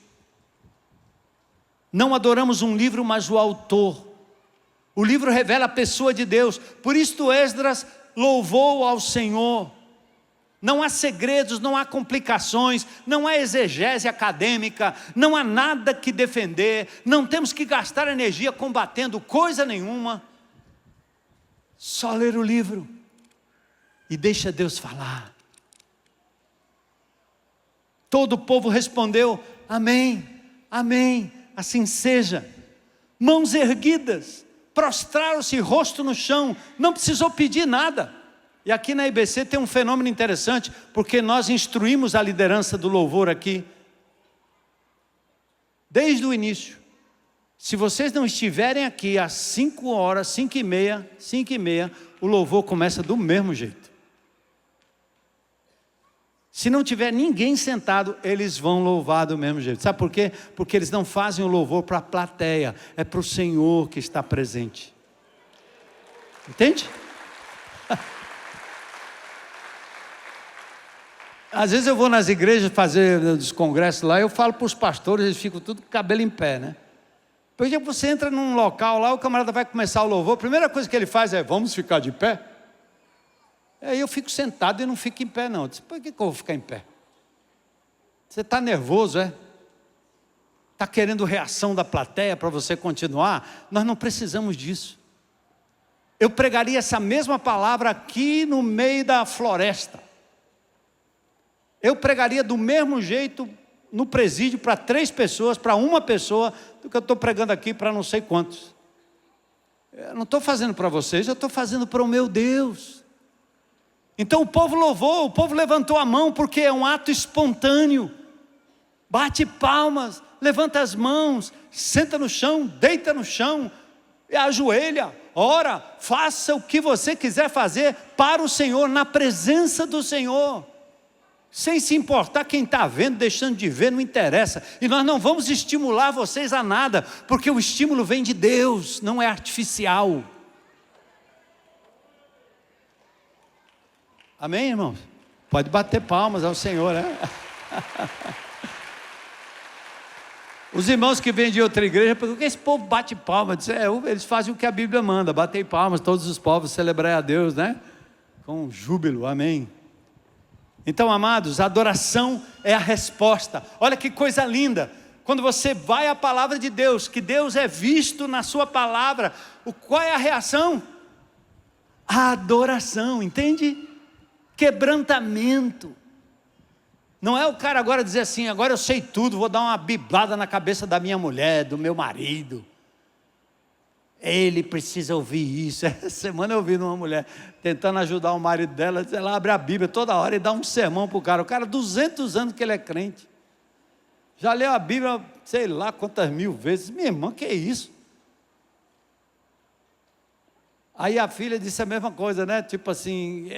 Não adoramos um livro, mas o autor. O livro revela a pessoa de Deus. Por isso Esdras louvou ao Senhor. Não há segredos, não há complicações, não há exegese acadêmica, não há nada que defender, não temos que gastar energia combatendo coisa nenhuma. Só ler o livro e deixa Deus falar. Todo o povo respondeu: amém, amém, assim seja. Mãos erguidas, prostraram-se, rosto no chão, não precisou pedir nada. E aqui na IBC tem um fenômeno interessante, porque nós instruímos a liderança do louvor aqui, desde o início. Se vocês não estiverem aqui às 5 horas, 5h30, o louvor começa do mesmo jeito. Se não tiver ninguém sentado, eles vão louvar do mesmo jeito. Sabe por quê? Porque eles não fazem o louvor para a plateia, é para o Senhor que está presente. Entende? Às vezes eu vou nas igrejas fazer os congressos lá, eu falo para os pastores, eles ficam tudo com o cabelo em pé, né? Por exemplo, você entra num local lá, o camarada vai começar o louvor, a primeira coisa que ele faz é: vamos ficar de pé? Aí eu fico sentado e não fico em pé não. Eu disse: por que eu vou ficar em pé? Você está nervoso, é? Está querendo reação da plateia para você continuar? Nós não precisamos disso. Eu pregaria essa mesma palavra aqui no meio da floresta. Eu pregaria do mesmo jeito no presídio para 3 pessoas, para 1 pessoa, do que eu estou pregando aqui para não sei quantos. Eu não estou fazendo para vocês, eu estou fazendo para o meu Deus. Então o povo louvou, o povo levantou a mão, porque é um ato espontâneo. Bate palmas, levanta as mãos, senta no chão, deita no chão, ajoelha, ora, faça o que você quiser fazer para o Senhor, na presença do Senhor. Sem se importar quem está vendo, deixando de ver, não interessa. E nós não vamos estimular vocês a nada, porque o estímulo vem de Deus, não é artificial. Amém, irmãos? Pode bater palmas ao Senhor, né? Os irmãos que vêm de outra igreja, por que esse povo bate palmas? Eles fazem o que a Bíblia manda, bater palmas, todos os povos celebrar a Deus, né? Com júbilo, amém. Então, amados, a adoração é a resposta. Olha que coisa linda, quando você vai à palavra de Deus, que Deus é visto na sua palavra, qual é a reação? A adoração, entende? Quebrantamento. Não é o cara agora dizer assim: agora eu sei tudo, vou dar uma biblada na cabeça da minha mulher, do meu marido. Ele precisa ouvir isso. Essa semana eu vi uma mulher tentando ajudar o marido dela, ela abre a Bíblia toda hora e dá um sermão para o cara. O cara, 200 anos que ele é crente, já leu a Bíblia, sei lá quantas 1000 vezes. Minha irmã, que é isso? Aí a filha disse a mesma coisa, né? Tipo assim,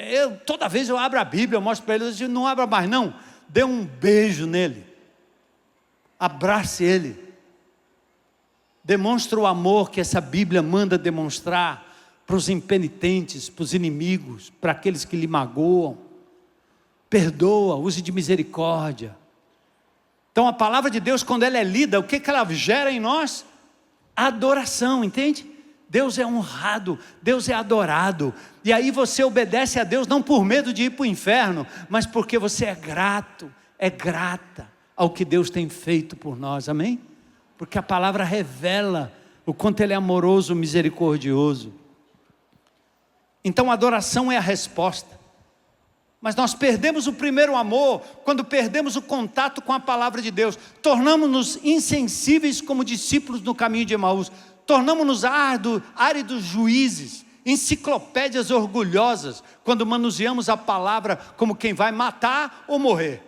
toda vez eu abro a Bíblia, eu mostro para ele, eu digo: não abra mais não, dê um beijo nele, abrace ele, demonstra o amor que essa Bíblia manda demonstrar para os impenitentes, para os inimigos, para aqueles que lhe magoam. Perdoa, use de misericórdia. Então a palavra de Deus, quando ela é lida, o que ela gera em nós? Adoração, entende? Deus é honrado, Deus é adorado. E aí você obedece a Deus não por medo de ir para o inferno, mas porque você é grato, é grata ao que Deus tem feito por nós, amém? Porque a palavra revela o quanto Ele é amoroso, misericordioso. Então a adoração é a resposta. Mas nós perdemos o primeiro amor quando perdemos o contato com a palavra de Deus. Tornamos-nos insensíveis como discípulos no caminho de Emaús. Tornamos-nos áridos juízes enciclopédias orgulhosas, quando manuseamos a palavra como quem vai matar ou morrer.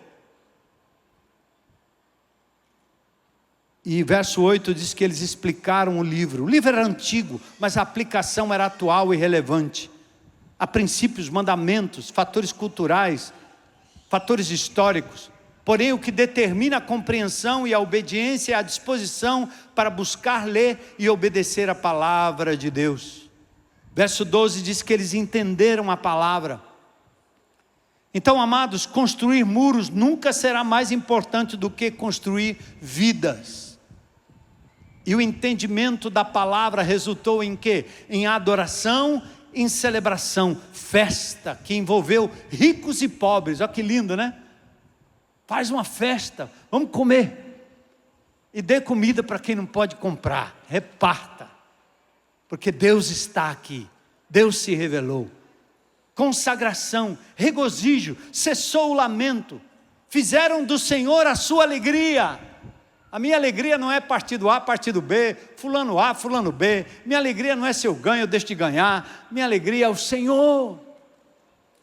E verso 8 diz que eles explicaram o livro. O livro era antigo, mas a aplicação era atual e relevante. Há princípios, mandamentos, fatores culturais, fatores históricos. Porém, o que determina a compreensão e a obediência é a disposição para buscar, ler e obedecer a palavra de Deus. Verso 12 diz que eles entenderam a palavra. Então, amados, construir muros nunca será mais importante do que construir vidas. E o entendimento da palavra resultou em quê? Em adoração, em celebração, festa, que envolveu ricos e pobres. Olha que lindo, né? Faz uma festa, vamos comer. E dê comida para quem não pode comprar, reparta. Porque Deus está aqui, Deus se revelou. Consagração, regozijo, cessou o lamento. Fizeram do Senhor a sua alegria. A minha alegria não é partido A, partido B, fulano A, fulano B. Minha alegria não é se eu ganho ou deixo de ganhar. Minha alegria é o Senhor.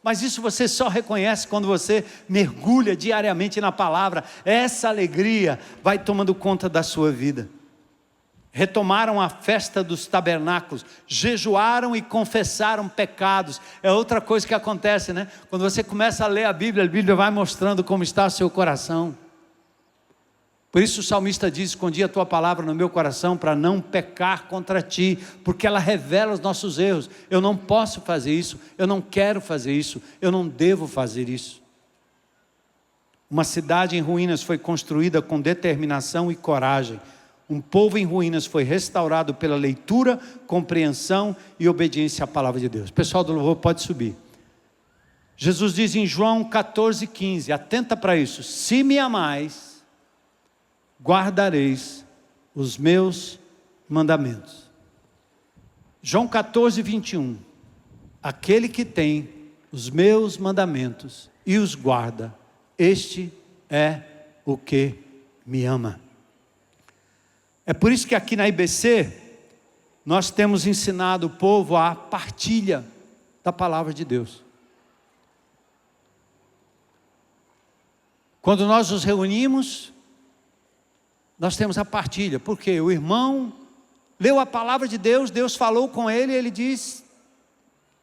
Mas isso você só reconhece quando você mergulha diariamente na palavra. Essa alegria vai tomando conta da sua vida. Retomaram a festa dos tabernáculos, jejuaram e confessaram pecados. É outra coisa que acontece, né? Quando você começa a ler a Bíblia vai mostrando como está o seu coração. Por isso o salmista diz: escondi a tua palavra no meu coração para não pecar contra ti, porque ela revela os nossos erros. Eu não posso fazer isso, eu não quero fazer isso, eu não devo fazer isso. Uma cidade em ruínas foi construída com determinação e coragem. Um povo em ruínas foi restaurado pela leitura, compreensão e obediência à palavra de Deus. Pessoal do louvor, pode subir. Jesus diz em João 14,15, atenta para isso: se me amais, guardareis os meus mandamentos. João 14:21, aquele que tem os meus mandamentos e os guarda, este é o que me ama. É por isso que aqui na IBC, nós temos ensinado o povo a partilha da palavra de Deus. Quando nós nos reunimos, nós temos a partilha, porque o irmão leu a palavra de Deus, Deus falou com ele, ele diz: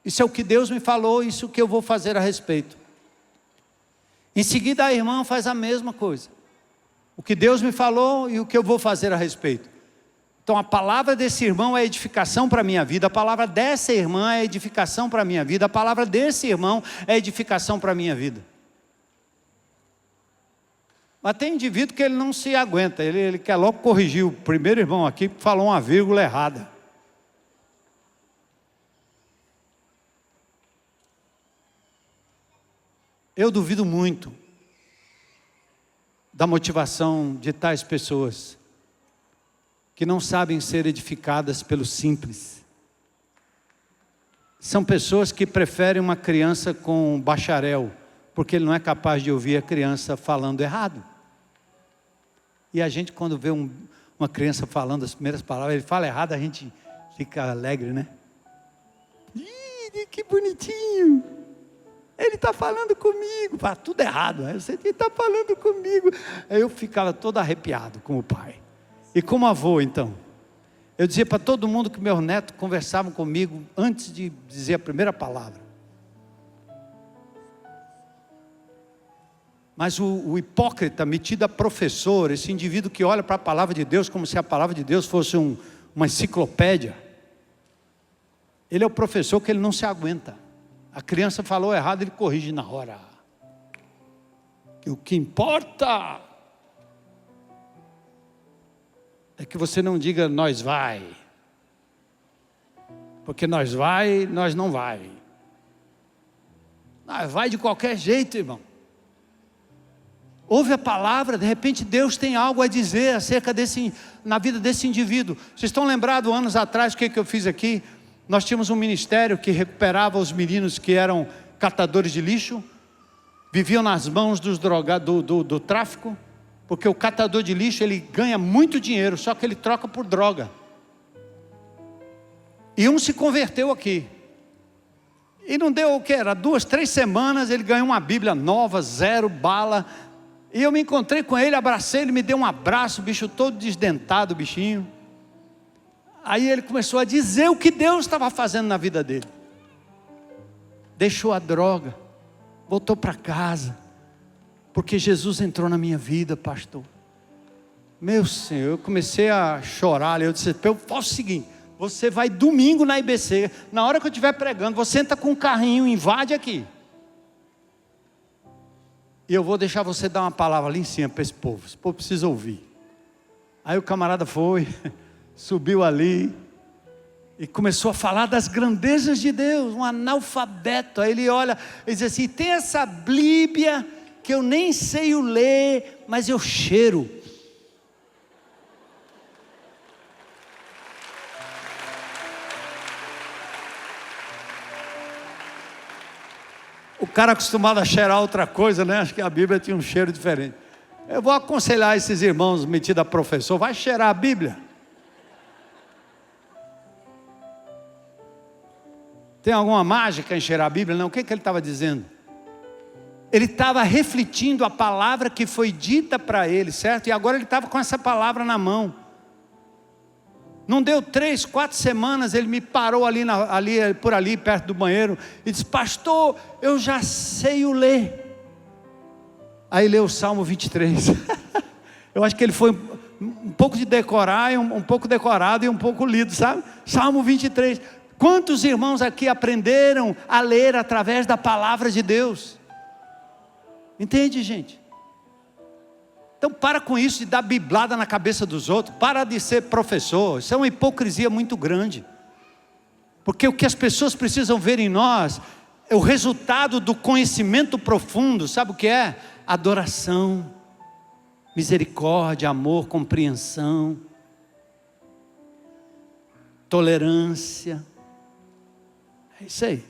isso é o que Deus me falou, isso que eu vou fazer a respeito. Em seguida a irmã faz a mesma coisa. O que Deus me falou e o que eu vou fazer a respeito. Então a palavra desse irmão é edificação para a minha vida, a palavra dessa irmã é edificação para a minha vida, a palavra desse irmão é edificação para a minha vida. Mas tem indivíduo que ele não se aguenta, ele quer logo corrigir o primeiro irmão aqui, que falou uma vírgula errada. Eu duvido muito da motivação de tais pessoas, que não sabem ser edificadas pelo simples. São pessoas que preferem uma criança com bacharel, porque ele não é capaz de ouvir a criança falando errado. E a gente, quando vê uma criança falando as primeiras palavras, ele fala errado, a gente fica alegre, né? Ih, que bonitinho! Ele está falando comigo, fala tudo errado, eu sei que ele está falando comigo. Aí eu ficava todo arrepiado com o pai. E como avô, então, eu dizia para todo mundo que meus netos conversavam comigo antes de dizer a primeira palavra. Mas o hipócrita metido a professor, esse indivíduo que olha para a palavra de Deus como se a palavra de Deus fosse uma enciclopédia, ele é o professor que ele não se aguenta. A criança falou errado, ele corrige na hora. O que importa é que você não diga nós vai, porque nós vai, nós não vai. Nós vai de qualquer jeito, irmão. Ouve a palavra, de repente Deus tem algo a dizer acerca na vida desse indivíduo. Vocês estão lembrados anos atrás o que eu fiz aqui? Nós tínhamos um ministério que recuperava os meninos que eram catadores de lixo, viviam nas mãos dos drogados do tráfico, porque o catador de lixo ele ganha muito dinheiro, só que ele troca por droga. E um se converteu aqui, E não deu o que? Era 2, 3 semanas, ele ganhou uma Bíblia nova, 0 bala. E eu me encontrei com ele, abracei, ele me deu um abraço, o bicho todo desdentado, o bichinho. Aí ele começou a dizer o que Deus estava fazendo na vida dele. Deixou a droga, voltou para casa, porque Jesus entrou na minha vida, pastor. Meu Senhor, eu comecei a chorar, eu disse, eu faço o seguinte, você vai domingo na IBC, na hora que eu estiver pregando, você entra com um carrinho, invade aqui. E eu vou deixar você dar uma palavra ali em cima para esse povo precisa ouvir. Aí o camarada foi, subiu ali, e começou a falar das grandezas de Deus, um analfabeto. Aí ele olha e diz assim, tem essa Bíblia que eu nem sei o ler, mas eu cheiro. O cara acostumado a cheirar outra coisa, né? Acho que a Bíblia tinha um cheiro diferente. Eu vou aconselhar esses irmãos metidos a professor, vai cheirar a Bíblia. Tem alguma mágica em cheirar a Bíblia? Não, o que ele estava dizendo? Ele estava refletindo a palavra que foi dita para ele, certo? E agora ele estava com essa palavra na mão. Não deu 3, 4 semanas, ele me parou por ali, perto do banheiro, e disse, pastor, eu já sei o ler. Aí leu o Salmo 23. Eu acho que ele foi um pouco de decorar, um pouco decorado e um pouco lido, sabe? Salmo 23. Quantos irmãos aqui aprenderam a ler através da palavra de Deus? Entende, gente? Então para com isso de dar biblada na cabeça dos outros, para de ser professor, isso é uma hipocrisia muito grande. Porque o que as pessoas precisam ver em nós, é o resultado do conhecimento profundo, sabe o que é? Adoração, misericórdia, amor, compreensão, tolerância, é isso aí.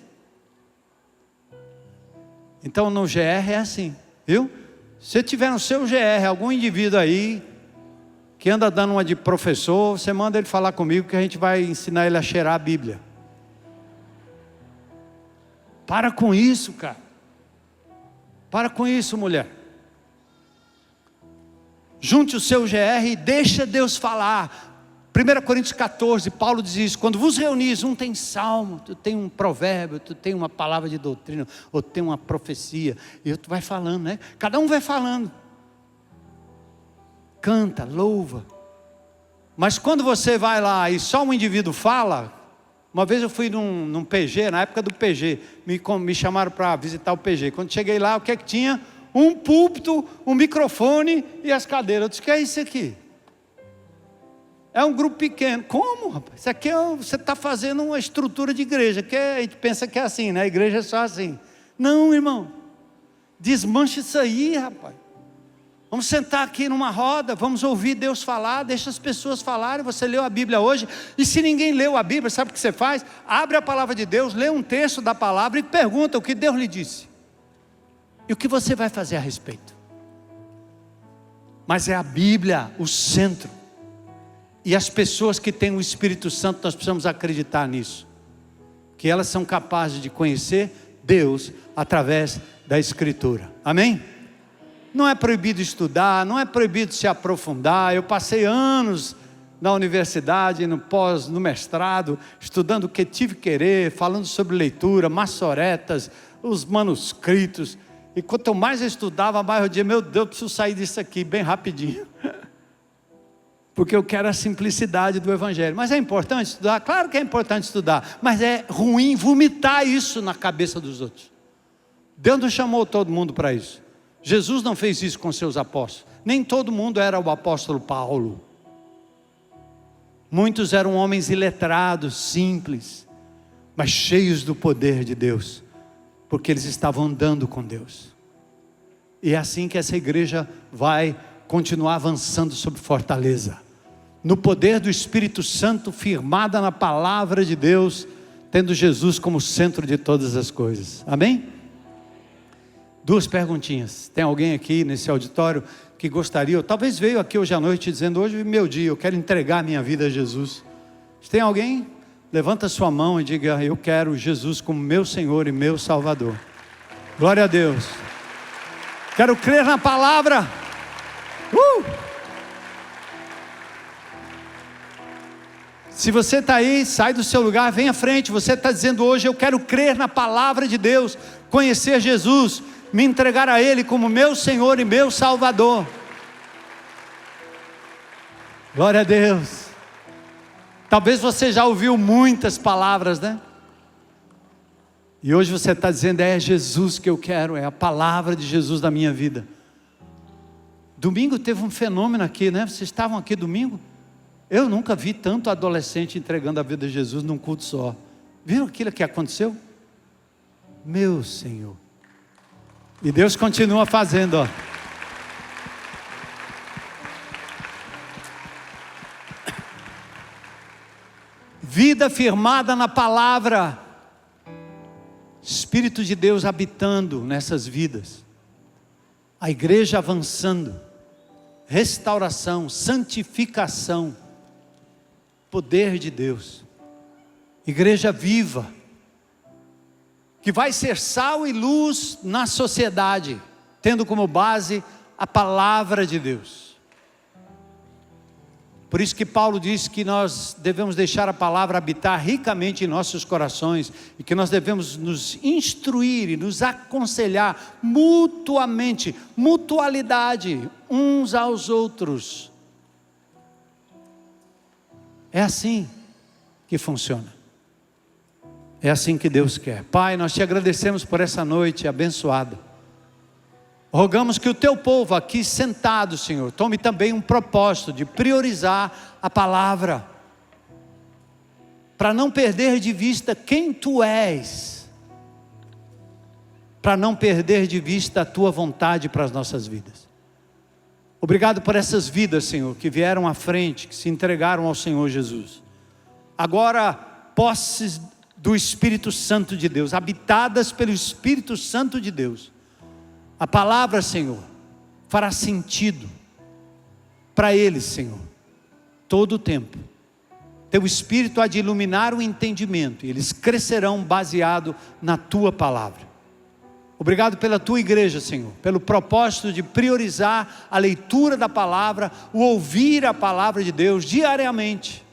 Então no GR é assim, viu? Se tiver no seu GR algum indivíduo aí que anda dando uma de professor, você manda ele falar comigo que a gente vai ensinar ele a cheirar a Bíblia. Para com isso, cara. Para com isso, mulher. Junte o seu GR e deixa Deus falar. 1 Coríntios 14, Paulo diz isso, quando vos reunis, um tem salmo, tu tem um provérbio, tu tem uma palavra de doutrina, ou tem uma profecia, e outro vai falando, né? Cada um vai falando. Canta, louva. Mas quando você vai lá e só um indivíduo fala, uma vez eu fui num PG, na época do PG, me chamaram para visitar o PG. Quando cheguei lá, o que é que tinha? Um púlpito, um microfone e as cadeiras. Eu disse, o que é isso aqui? É um grupo pequeno. Como, rapaz? Isso aqui você está fazendo uma estrutura de igreja, que a gente pensa que é assim, né? A igreja é só assim. Não, irmão. Desmancha isso aí, rapaz. Vamos sentar aqui numa roda, vamos ouvir Deus falar, deixa as pessoas falarem. Você leu a Bíblia hoje, e se ninguém leu a Bíblia, sabe o que você faz? Abre a palavra de Deus, lê um texto da palavra e pergunta o que Deus lhe disse. E o que você vai fazer a respeito? Mas é a Bíblia o centro. E as pessoas que têm o Espírito Santo, nós precisamos acreditar nisso. Que elas são capazes de conhecer Deus através da Escritura. Amém? Não é proibido estudar, não é proibido se aprofundar. Eu passei anos na universidade, no mestrado, estudando o que tive que querer, falando sobre leitura, maçoretas, os manuscritos. E quanto mais eu estudava, mais eu dizia, meu Deus, eu preciso sair disso aqui bem rapidinho. Porque eu quero a simplicidade do Evangelho. Mas é importante estudar? Claro que é importante estudar. Mas é ruim vomitar isso na cabeça dos outros. Deus não chamou todo mundo para isso. Jesus não fez isso com seus apóstolos. Nem todo mundo era o apóstolo Paulo. Muitos eram homens iletrados, simples, mas cheios do poder de Deus. Porque eles estavam andando com Deus. E é assim que essa igreja vai continuar avançando sobre fortaleza, no poder do Espírito Santo, firmada na palavra de Deus, tendo Jesus como centro de todas as coisas. Amém? 2 perguntinhas. Tem alguém aqui nesse auditório que gostaria, ou talvez veio aqui hoje à noite dizendo, hoje é meu dia, eu quero entregar a minha vida a Jesus. Tem alguém? levanta sua mão e diga: eu quero Jesus como meu Senhor e meu Salvador. Glória a Deus. Quero crer na palavra. Se você está aí, sai do seu lugar, vem à frente. Você está dizendo hoje: eu quero crer na palavra de Deus, conhecer Jesus, me entregar a Ele como meu Senhor e meu Salvador. Glória a Deus. Talvez você já ouviu muitas palavras, né? E hoje você está dizendo: é Jesus que eu quero, é a palavra de Jesus na minha vida. Domingo teve um fenômeno aqui, né? Vocês estavam aqui domingo? Eu nunca vi tanto adolescente entregando a vida a Jesus num culto só. Viram aquilo que aconteceu? Meu Senhor. E Deus continua fazendo, ó. Vida firmada na palavra. Espírito de Deus habitando nessas vidas. A igreja avançando. Restauração, santificação. Poder de Deus. Igreja viva. Que vai ser sal e luz na sociedade. Tendo como base a palavra de Deus. Por isso que Paulo diz que nós devemos deixar a palavra habitar ricamente em nossos corações, e que nós devemos nos instruir e nos aconselhar mutuamente, mutualidade, uns aos outros. É assim que funciona. É assim que Deus quer. Pai, nós te agradecemos por essa noite abençoada. Rogamos que o teu povo aqui sentado, Senhor, tome também um propósito de priorizar a palavra, para não perder de vista quem tu és, para não perder de vista a tua vontade para as nossas vidas. Obrigado por essas vidas, Senhor, que vieram à frente, que se entregaram ao Senhor Jesus. Agora, posses do Espírito Santo de Deus, habitadas pelo Espírito Santo de Deus. A palavra, Senhor, fará sentido para eles, Senhor, todo o tempo. Teu Espírito há de iluminar o entendimento, e eles crescerão baseado na tua palavra. Obrigado pela tua igreja, Senhor, pelo propósito de priorizar a leitura da palavra, o ouvir a palavra de Deus diariamente.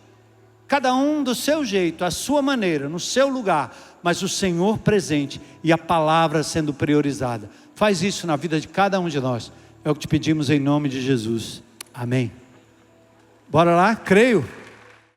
Cada um do seu jeito, à sua maneira, no seu lugar, mas o Senhor presente e a palavra sendo priorizada. Faz isso na vida de cada um de nós. É o que te pedimos em nome de Jesus. Amém. Bora lá? Creio.